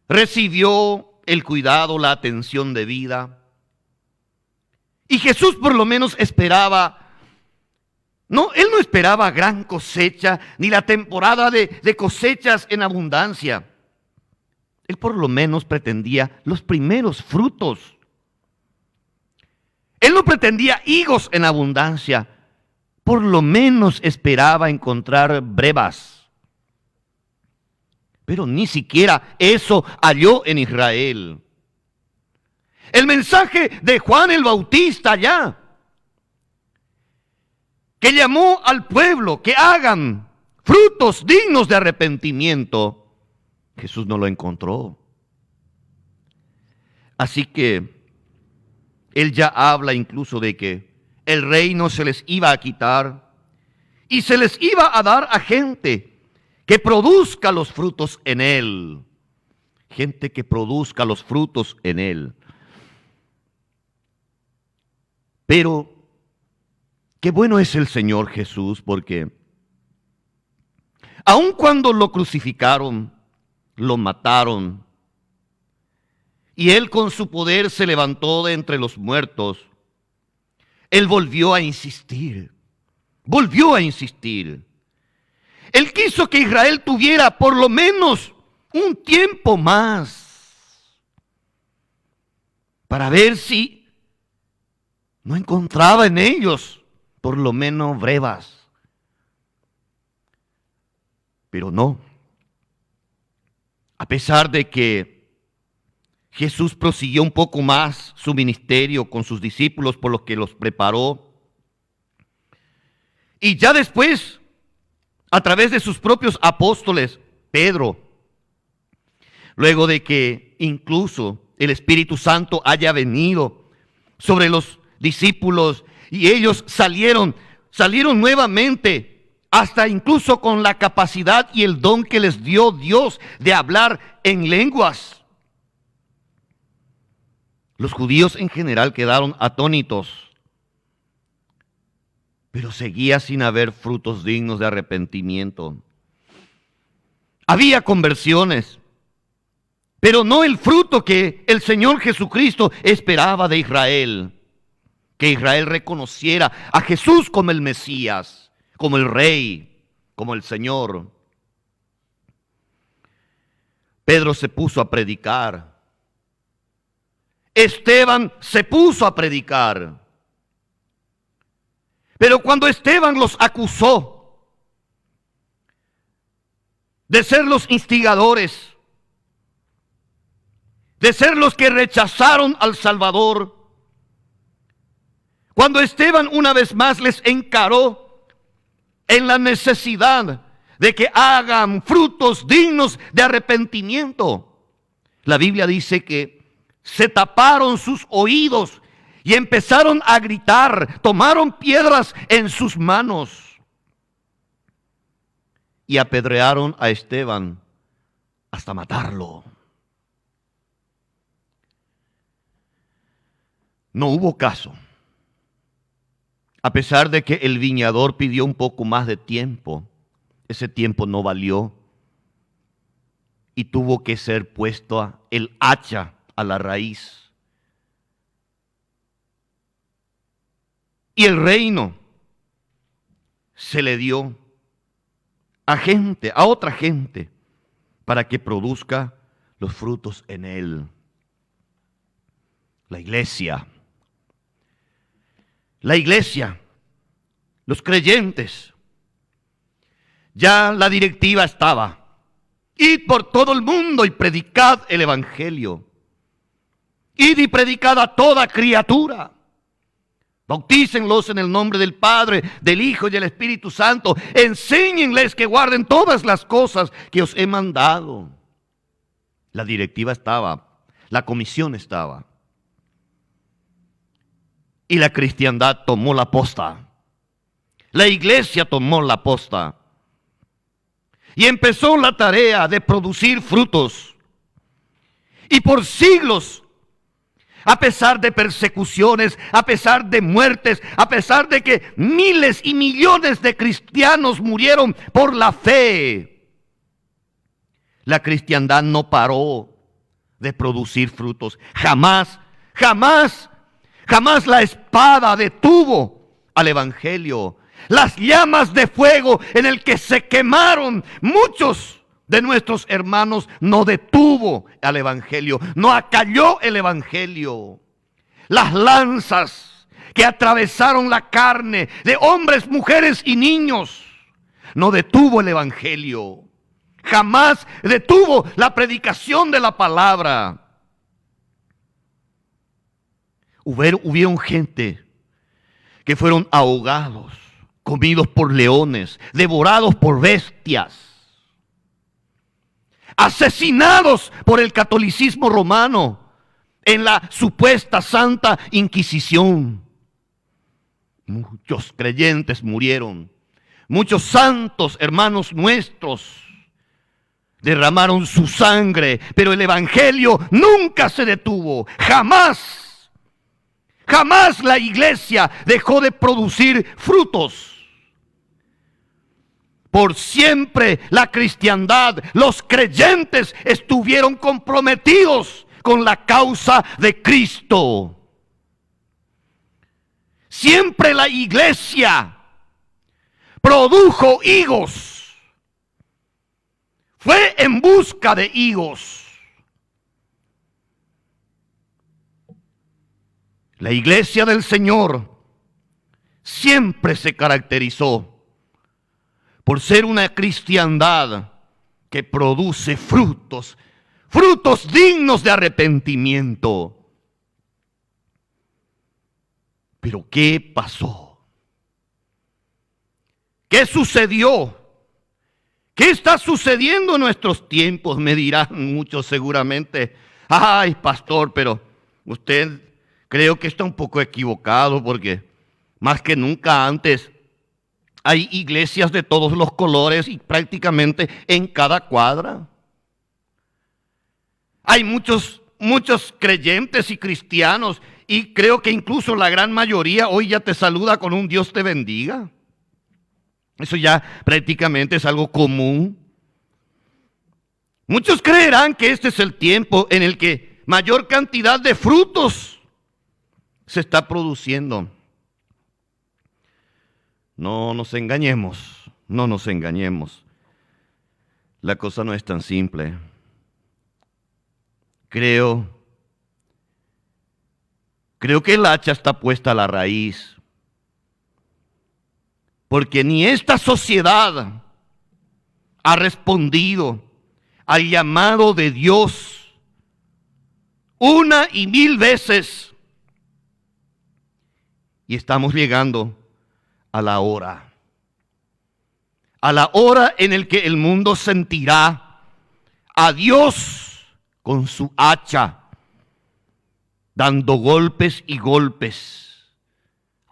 recibió el cuidado, la atención debida, y Jesús por lo menos esperaba. No, él no esperaba gran cosecha, ni la temporada de cosechas en abundancia. Él por lo menos pretendía los primeros frutos. Él no pretendía higos en abundancia, por lo menos esperaba encontrar brevas. Pero ni siquiera eso halló en Israel. El mensaje de Juan el Bautista ya, que llamó al pueblo que hagan frutos dignos de arrepentimiento, Jesús no lo encontró. Así que él ya habla incluso de que el reino se les iba a quitar y se les iba a dar a gente que produzca los frutos en él. Gente que produzca los frutos en él. Pero qué bueno es el Señor Jesús, porque aun cuando lo crucificaron, lo mataron, y Él con su poder se levantó de entre los muertos, Él volvió a insistir. Él quiso que Israel tuviera por lo menos un tiempo más para ver si no encontraba en ellos por lo menos brevas. Pero no. A pesar de que Jesús prosiguió un poco más su ministerio con sus discípulos, por lo que los preparó, y ya después, a través de sus propios apóstoles, Pedro, luego de que incluso el Espíritu Santo haya venido sobre los discípulos y ellos salieron nuevamente, hasta incluso con la capacidad y el don que les dio Dios de hablar en lenguas. Los judíos en general quedaron atónitos, pero seguía sin haber frutos dignos de arrepentimiento. Había conversiones, pero no el fruto que el Señor Jesucristo esperaba de Israel. Que Israel reconociera a Jesús como el Mesías, como el Rey, como el Señor. Pedro se puso a predicar. Esteban se puso a predicar. Pero cuando Esteban los acusó de ser los instigadores, de ser los que rechazaron al Salvador, cuando Esteban una vez más les encaró en la necesidad de que hagan frutos dignos de arrepentimiento, la Biblia dice que se taparon sus oídos y empezaron a gritar, tomaron piedras en sus manos y apedrearon a Esteban hasta matarlo. No hubo caso. A pesar de que el viñador pidió un poco más de tiempo, ese tiempo no valió y tuvo que ser puesto el hacha a la raíz. Y el reino se le dio a gente, a otra gente, para que produzca los frutos en él. La iglesia, los creyentes, ya la directiva estaba. Id por todo el mundo y predicad el evangelio. Id y predicad a toda criatura. Bautícenlos en el nombre del Padre, del Hijo y del Espíritu Santo. Enséñenles que guarden todas las cosas que os he mandado. La directiva estaba, la comisión estaba. Y la cristiandad tomó la posta. La iglesia tomó la posta. Y empezó la tarea de producir frutos. Y por siglos, a pesar de persecuciones, a pesar de muertes, a pesar de que miles y millones de cristianos murieron por la fe, la cristiandad no paró de producir frutos. Jamás la espada detuvo al evangelio. Las llamas de fuego en el que se quemaron muchos de nuestros hermanos no detuvo al evangelio, no acalló el evangelio. Las lanzas que atravesaron la carne de hombres, mujeres y niños no detuvo el evangelio. Jamás detuvo la predicación de la palabra. Hubieron gente que fueron ahogados, comidos por leones, devorados por bestias, asesinados por el catolicismo romano en la supuesta Santa Inquisición. Muchos creyentes murieron, muchos santos hermanos nuestros derramaron su sangre, pero el evangelio nunca se detuvo, jamás la iglesia dejó de producir frutos. Por siempre la cristiandad, los creyentes estuvieron comprometidos con la causa de Cristo. Siempre la iglesia produjo higos. Fue en busca de higos. La iglesia del Señor siempre se caracterizó por ser una cristiandad que produce frutos dignos de arrepentimiento. Pero ¿qué pasó? ¿Qué sucedió? ¿Qué está sucediendo en nuestros tiempos? Me dirán muchos seguramente, ay pastor, pero usted creo que está un poco equivocado porque más que nunca antes hay iglesias de todos los colores y prácticamente en cada cuadra. Hay muchos creyentes y cristianos y creo que incluso la gran mayoría hoy ya te saluda con un Dios te bendiga. Eso ya prácticamente es algo común. Muchos creerán que este es el tiempo en el que mayor cantidad de frutos se está produciendo. No nos engañemos. La cosa no es tan simple. Creo que el hacha está puesta a la raíz. Porque ni esta sociedad ha respondido al llamado de Dios una y mil veces. Y estamos llegando a la hora en el que el mundo sentirá a Dios con su hacha, dando golpes y golpes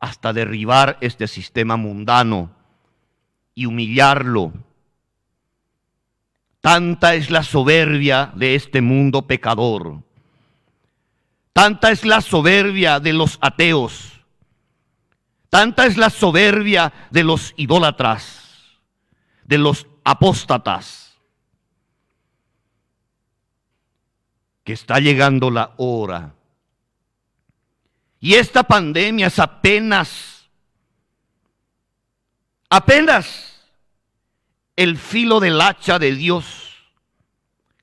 hasta derribar este sistema mundano y humillarlo. Tanta es la soberbia de este mundo pecador. Tanta es la soberbia de los ateos. Tanta es la soberbia de los idólatras, de los apóstatas, que está llegando la hora. Y esta pandemia es apenas el filo del hacha de Dios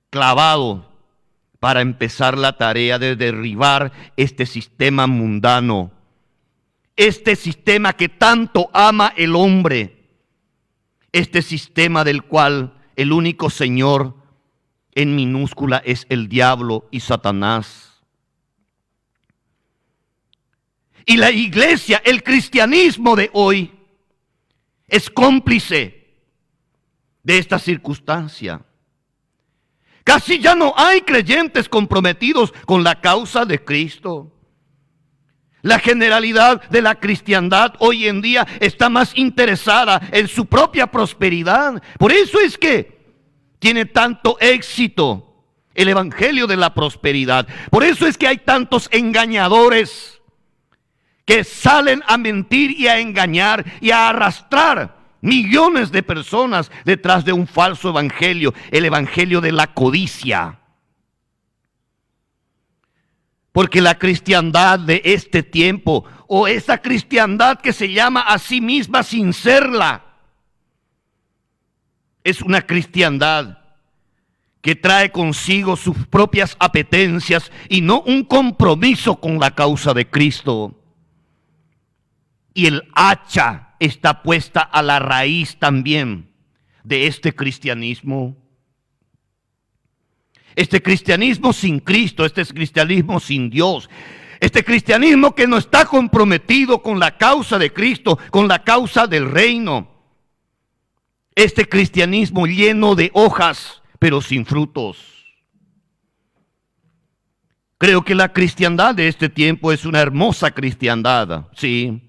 clavado para empezar la tarea de derribar este sistema mundano, este sistema que tanto ama el hombre, este sistema del cual el único Señor en minúscula es el diablo y Satanás. Y la iglesia, el cristianismo de hoy, es cómplice de esta circunstancia. Casi ya no hay creyentes comprometidos con la causa de Cristo. La generalidad de la cristiandad hoy en día está más interesada en su propia prosperidad. Por eso es que tiene tanto éxito el evangelio de la prosperidad. Por eso es que hay tantos engañadores que salen a mentir y a engañar y a arrastrar millones de personas detrás de un falso evangelio, el evangelio de la codicia. Porque la cristiandad de este tiempo, o esa cristiandad que se llama a sí misma sin serla, es una cristiandad que trae consigo sus propias apetencias y no un compromiso con la causa de Cristo. Y el hacha está puesta a la raíz también de este cristianismo. Este cristianismo sin Cristo, este cristianismo sin Dios, este cristianismo que no está comprometido con la causa de Cristo, con la causa del reino. Este cristianismo lleno de hojas, pero sin frutos. Creo que la cristiandad de este tiempo es una hermosa cristiandad, sí.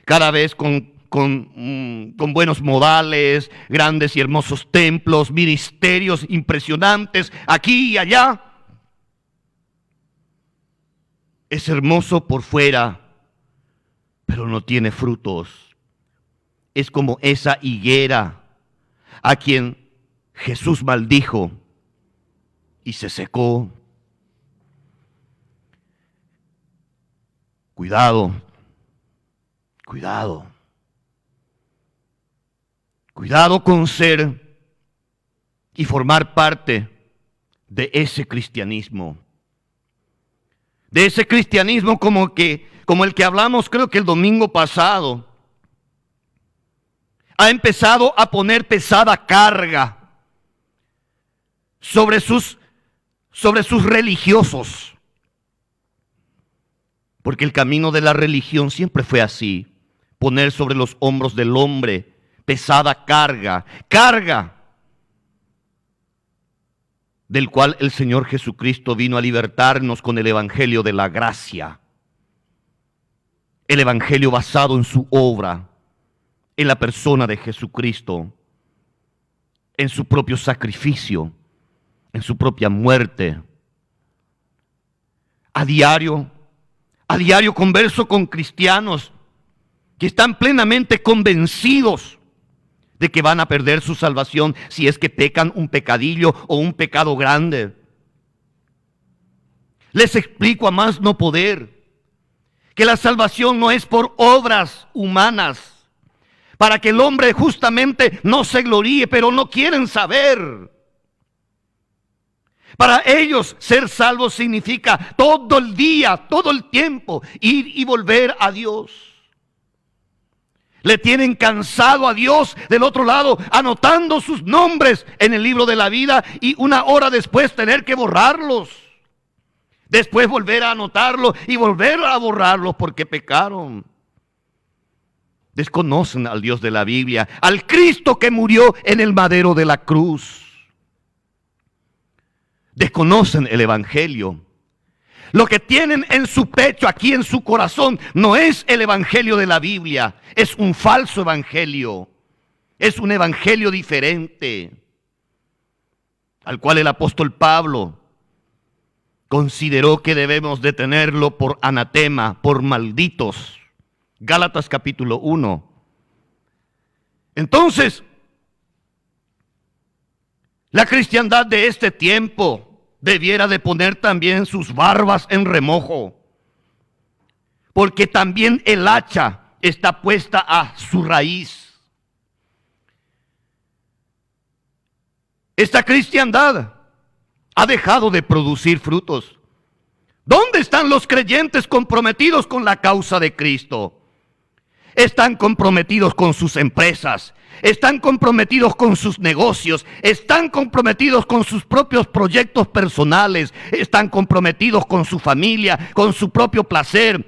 Cada vez con buenos modales, grandes y hermosos templos, ministerios impresionantes aquí y allá. Es hermoso por fuera, pero no tiene frutos. Es como esa higuera a quien Jesús maldijo y se secó. Cuidado. Cuidado. Cuidado con ser y formar parte de ese cristianismo. De ese cristianismo como el que hablamos creo que el domingo pasado. Ha empezado a poner pesada carga sobre sus religiosos. Porque el camino de la religión siempre fue así. Poner sobre los hombros del hombre pesada carga del cual el Señor Jesucristo vino a libertarnos con el evangelio de la gracia. El evangelio basado en su obra, en la persona de Jesucristo, en su propio sacrificio, en su propia muerte. A diario converso con cristianos que están plenamente convencidos de que van a perder su salvación si es que pecan un pecadillo o un pecado grande. Les explico a más no poder que la salvación no es por obras humanas, para que el hombre justamente no se gloríe, pero no quieren saber. Para ellos ser salvos significa todo el día, todo el tiempo, ir y volver a Dios. Le tienen cansado a Dios del otro lado, anotando sus nombres en el libro de la vida y una hora después tener que borrarlos. Después volver a anotarlos y volver a borrarlos porque pecaron. Desconocen al Dios de la Biblia, al Cristo que murió en el madero de la cruz. Desconocen el evangelio. Lo que tienen en su pecho, aquí en su corazón, no es el evangelio de la Biblia. Es un falso evangelio. Es un evangelio diferente. al cual el apóstol Pablo consideró que debemos de tenerlo por anatema, por malditos. Gálatas capítulo 1. Entonces, la cristiandad de este tiempo debiera de poner también sus barbas en remojo, porque también el hacha está puesta a su raíz. Esta cristiandad ha dejado de producir frutos. ¿Dónde están los creyentes comprometidos con la causa de Cristo? Están comprometidos con sus empresas, están comprometidos con sus negocios, están comprometidos con sus propios proyectos personales, están comprometidos con su familia, con su propio placer,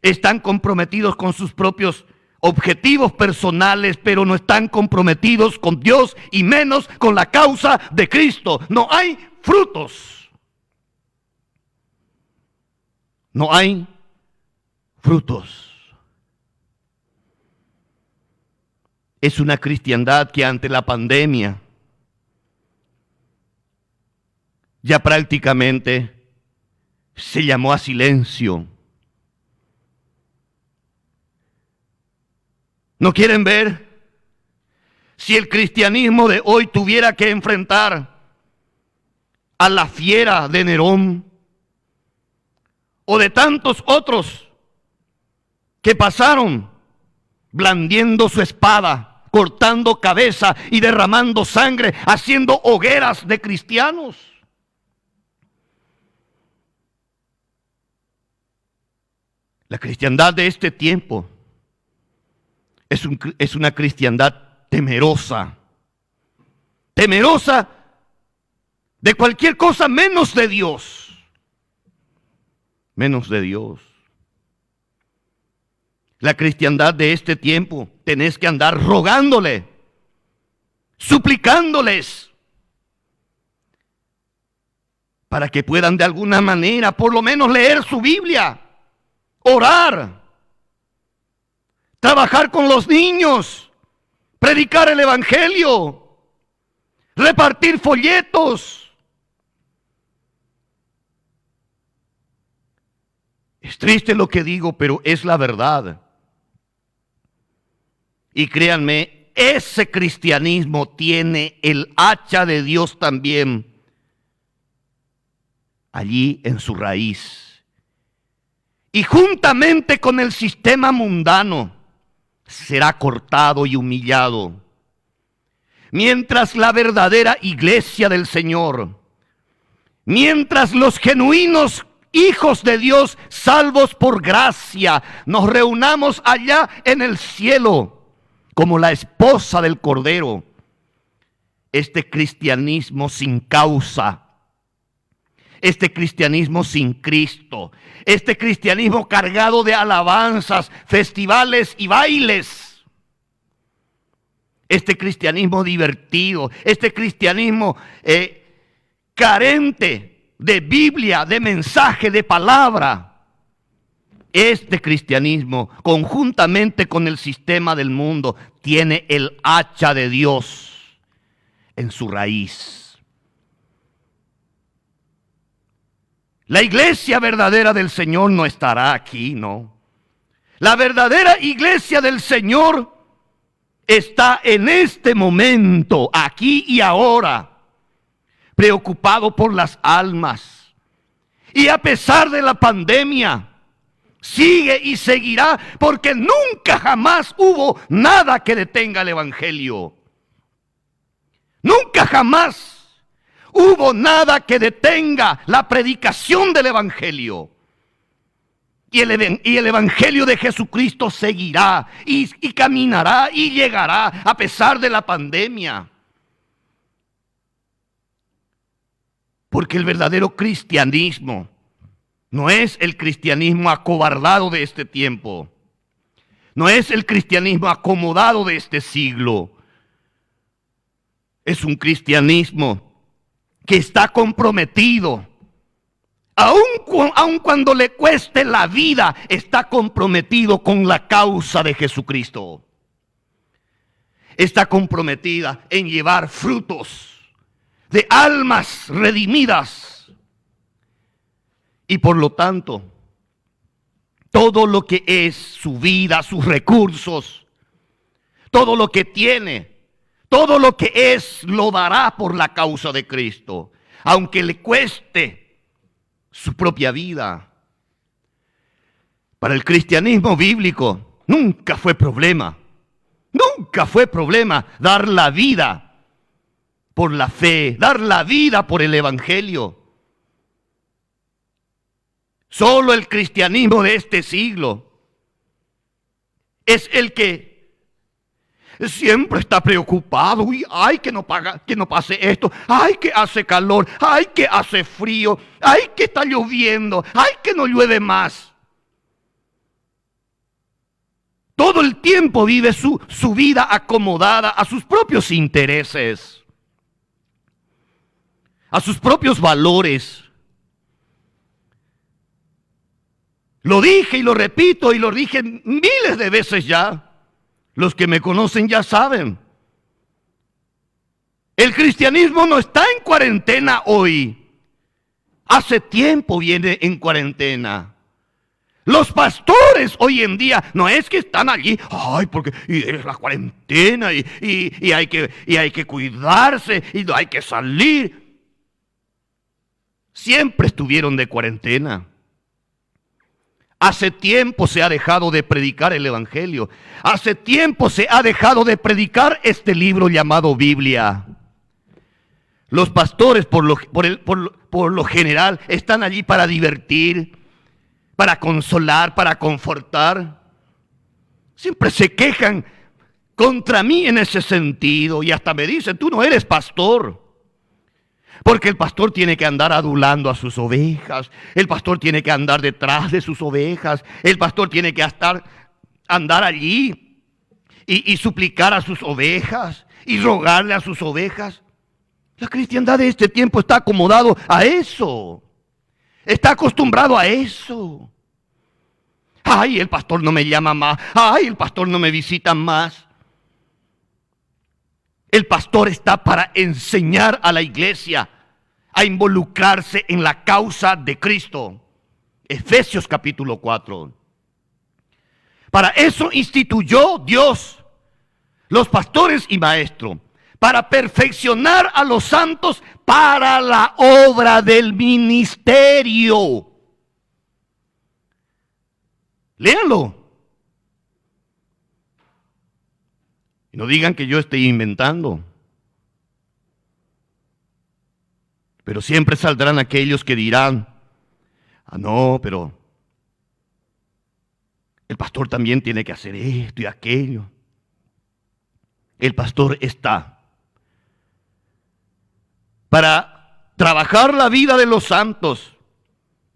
están comprometidos con sus propios objetivos personales, pero no están comprometidos con Dios y menos con la causa de Cristo. No hay frutos. No hay frutos. Es una cristiandad que ante la pandemia ya prácticamente se llamó a silencio. ¿No quieren ver? Si el cristianismo de hoy tuviera que enfrentar a la fiera de Nerón o de tantos otros que pasaron blandiendo su espada, cortando cabeza y derramando sangre, haciendo hogueras de cristianos. La cristiandad de este tiempo es una cristiandad temerosa. Temerosa de cualquier cosa menos de Dios. Menos de Dios. La cristiandad de este tiempo, tenés que andar rogándole, suplicándoles, para que puedan de alguna manera por lo menos leer su Biblia, orar, trabajar con los niños, predicar el evangelio, repartir folletos. Es triste lo que digo, pero es la verdad. Y créanme, ese cristianismo tiene el hacha de Dios también allí en su raíz. Y juntamente con el sistema mundano será cortado y humillado. Mientras la verdadera iglesia del Señor, mientras los genuinos hijos de Dios, salvos por gracia, nos reunamos allá en el cielo, como la esposa del Cordero, este cristianismo sin causa, este cristianismo sin Cristo, este cristianismo cargado de alabanzas, festivales y bailes, este cristianismo divertido, este cristianismo carente de Biblia, de mensaje, de palabra. Este cristianismo, conjuntamente con el sistema del mundo, tiene el hacha de Dios en su raíz. La iglesia verdadera del Señor no estará aquí, no. La verdadera iglesia del Señor está en este momento, aquí y ahora, preocupado por las almas. Y a pesar de la pandemia, sigue y seguirá, porque nunca jamás hubo nada que detenga el evangelio. Nunca jamás hubo nada que detenga la predicación del evangelio. Y el evangelio de Jesucristo seguirá y caminará y llegará a pesar de la pandemia. Porque el verdadero cristianismo no es el cristianismo acobardado de este tiempo. No es el cristianismo acomodado de este siglo. Es un cristianismo que está comprometido. Aun cuando le cueste la vida, está comprometido con la causa de Jesucristo. Está comprometida en llevar frutos. de almas redimidas. Y por lo tanto, todo lo que es su vida, sus recursos, todo lo que tiene, todo lo que es, lo dará por la causa de Cristo, aunque le cueste su propia vida. Para el cristianismo bíblico nunca fue problema dar la vida por la fe, dar la vida por el evangelio. Solo el cristianismo de este siglo es el que siempre está preocupado. Uy, ay, que no pase esto. Ay, que hace calor. Ay, que hace frío. Ay, que está lloviendo. Ay, que no llueve más. Todo el tiempo vive su vida acomodada a sus propios intereses, a sus propios valores. Lo dije y lo repito y lo dije miles de veces ya. Los que me conocen ya saben. El cristianismo no está en cuarentena hoy. Hace tiempo viene en cuarentena. Los pastores hoy en día no es que están allí, ay, porque es la cuarentena y hay que cuidarse y no hay que salir. Siempre estuvieron de cuarentena. Hace tiempo se ha dejado de predicar el evangelio. Hace tiempo se ha dejado de predicar este libro llamado Biblia. Los pastores por lo general están allí para divertir, para consolar, para confortar. Siempre se quejan contra mí en ese sentido y hasta me dicen, tú no eres pastor. Porque el pastor tiene que andar adulando a sus ovejas. El pastor tiene que andar detrás de sus ovejas. El pastor tiene que andar allí y suplicar a sus ovejas y rogarle a sus ovejas. La cristiandad de este tiempo está acomodado a eso. Está acostumbrado a eso. Ay, el pastor no me llama más. Ay, el pastor no me visita más. El pastor está para enseñar a la iglesia a involucrarse en la causa de Cristo. Efesios capítulo 4. Para eso instituyó Dios los pastores y maestros, para perfeccionar a los santos para la obra del ministerio. Léanlo. Y no digan que yo esté inventando. Pero siempre saldrán aquellos que dirán, no, pero el pastor también tiene que hacer esto y aquello. El pastor está para trabajar la vida de los santos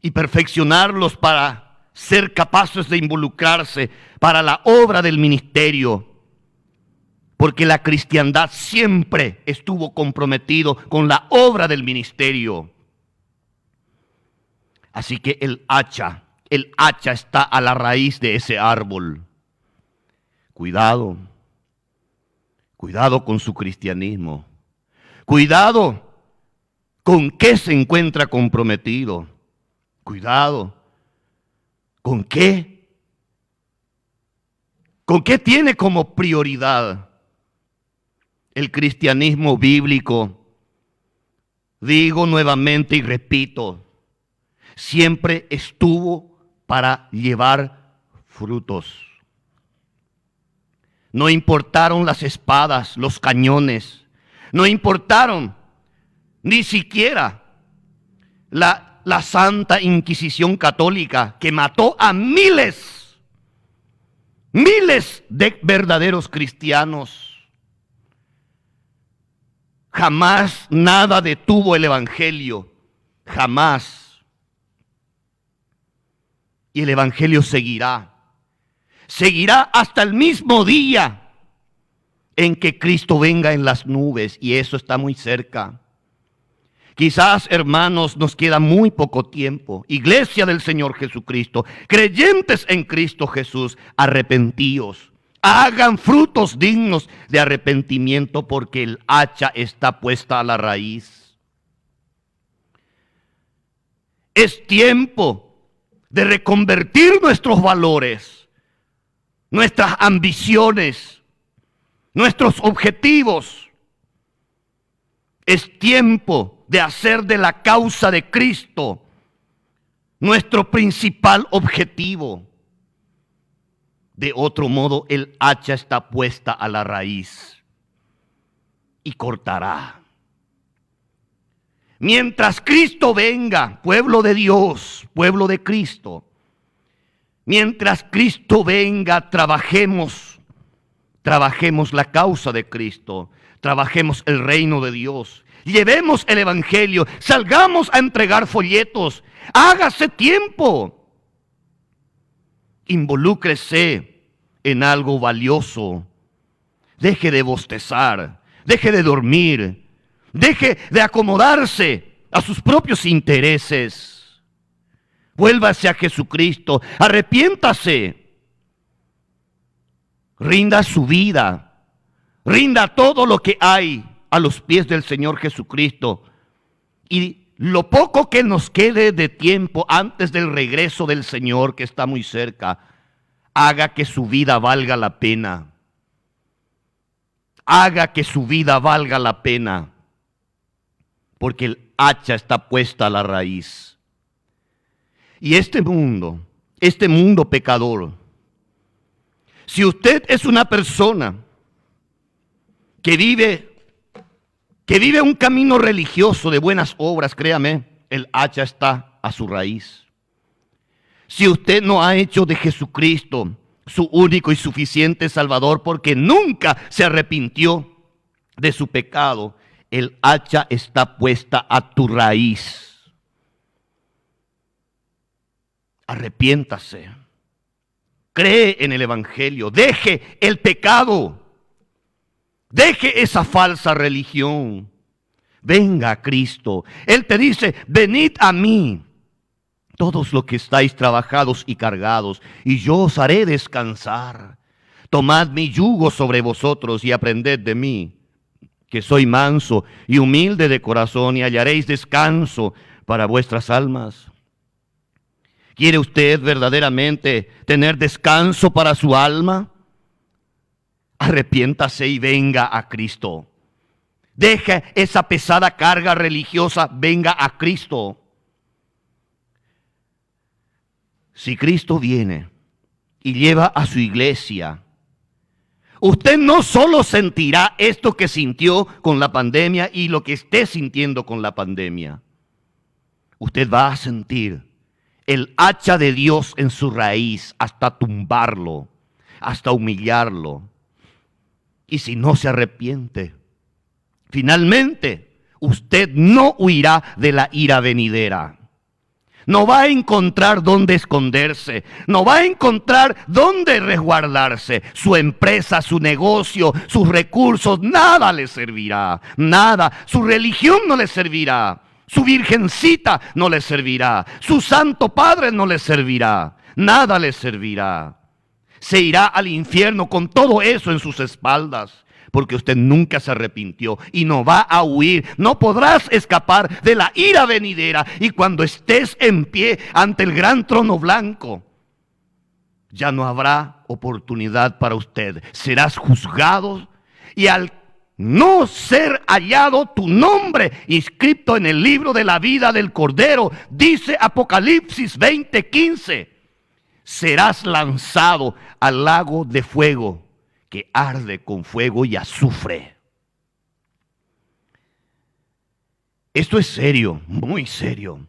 y perfeccionarlos para ser capaces de involucrarse para la obra del ministerio. Porque la cristiandad siempre estuvo comprometido con la obra del ministerio. Así que el hacha está a la raíz de ese árbol. Cuidado con su cristianismo. Cuidado con qué se encuentra comprometido. Cuidado con qué tiene como prioridad. El cristianismo bíblico, digo nuevamente y repito, siempre estuvo para llevar frutos. No importaron las espadas, los cañones, no importaron ni siquiera la Santa Inquisición Católica que mató a miles de verdaderos cristianos. Jamás nada detuvo el evangelio, jamás. Y el evangelio seguirá hasta el mismo día en que Cristo venga en las nubes, y eso está muy cerca. Quizás, hermanos, nos queda muy poco tiempo. Iglesia del Señor Jesucristo, creyentes en Cristo Jesús, arrepentíos. Hagan frutos dignos de arrepentimiento porque el hacha está puesta a la raíz. Es tiempo de reconvertir nuestros valores, nuestras ambiciones, nuestros objetivos. Es tiempo de hacer de la causa de Cristo nuestro principal objetivo. De otro modo, el hacha está puesta a la raíz y cortará. Mientras Cristo venga, pueblo de Dios, pueblo de Cristo, mientras Cristo venga, trabajemos la causa de Cristo, trabajemos el reino de Dios, llevemos el evangelio, salgamos a entregar folletos, hágase tiempo, involúcrese en algo valioso, deje de bostezar, deje de dormir, deje de acomodarse a sus propios intereses. Vuélvase a Jesucristo, arrepiéntase, rinda su vida, rinda todo lo que hay a los pies del Señor Jesucristo. Y lo poco que nos quede de tiempo antes del regreso del Señor, que está muy cerca, haga que su vida valga la pena. Haga que su vida valga la pena. Porque el hacha está puesta a la raíz. Y este mundo pecador, si usted es una persona que vive un camino religioso de buenas obras, créame, el hacha está a su raíz. Si usted no ha hecho de Jesucristo su único y suficiente Salvador porque nunca se arrepintió de su pecado, el hacha está puesta a tu raíz. Arrepiéntase. Cree en el evangelio. Deje el pecado. Deje esa falsa religión. Venga a Cristo. Él te dice, venid a mí, todos los que estáis trabajados y cargados, y yo os haré descansar. Tomad mi yugo sobre vosotros y aprended de mí, que soy manso y humilde de corazón, y hallaréis descanso para vuestras almas. ¿Quiere usted verdaderamente tener descanso para su alma? Arrepiéntase y venga a Cristo. Deje esa pesada carga religiosa, venga a Cristo. Si Cristo viene y lleva a su iglesia, usted no solo sentirá esto que sintió con la pandemia y lo que esté sintiendo con la pandemia. Usted va a sentir el hacha de Dios en su raíz hasta tumbarlo, hasta humillarlo. Y si no se arrepiente, finalmente usted no huirá de la ira venidera. No va a encontrar dónde esconderse, no va a encontrar dónde resguardarse. Su empresa, su negocio, sus recursos, nada le servirá, nada. Su religión no le servirá, su virgencita no le servirá, su santo padre no le servirá, nada le servirá. Se irá al infierno con todo eso en sus espaldas, porque usted nunca se arrepintió y no va a huir. No podrás escapar de la ira venidera. Y cuando estés en pie ante el gran trono blanco, ya no habrá oportunidad para usted. Serás juzgado y al no ser hallado tu nombre inscrito en el libro de la vida del Cordero, dice Apocalipsis 20:15, serás lanzado al lago de fuego que arde con fuego y azufre. Esto es serio, muy serio.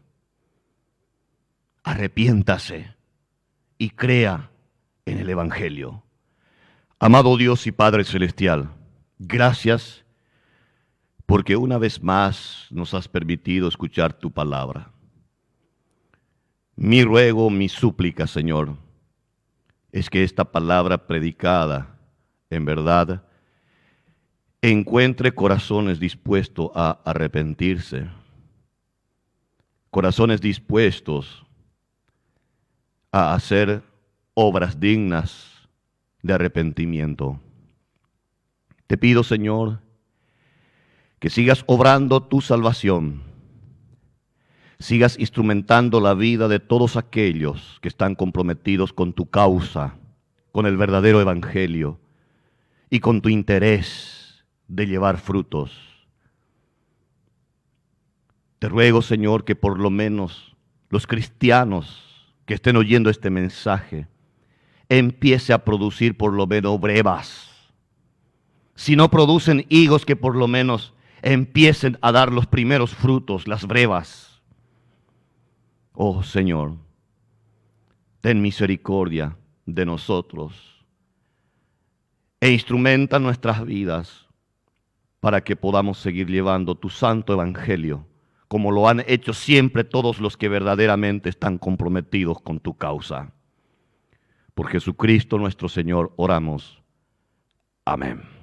Arrepiéntase y crea en el evangelio. Amado Dios y Padre Celestial, gracias porque una vez más nos has permitido escuchar tu palabra. Mi ruego, mi súplica, Señor, es que esta palabra predicada en verdad encuentre corazones dispuestos a arrepentirse, corazones dispuestos a hacer obras dignas de arrepentimiento. Te pido, Señor, que sigas obrando tu salvación. sigas instrumentando la vida de todos aquellos que están comprometidos con tu causa, con el verdadero evangelio y con tu interés de llevar frutos. Te ruego, Señor, que por lo menos los cristianos que estén oyendo este mensaje empiece a producir por lo menos brevas. Si no producen higos, que por lo menos empiecen a dar los primeros frutos, las brevas. Oh Señor, ten misericordia de nosotros e instrumenta nuestras vidas para que podamos seguir llevando tu santo evangelio, como lo han hecho siempre todos los que verdaderamente están comprometidos con tu causa. Por Jesucristo nuestro Señor oramos. Amén.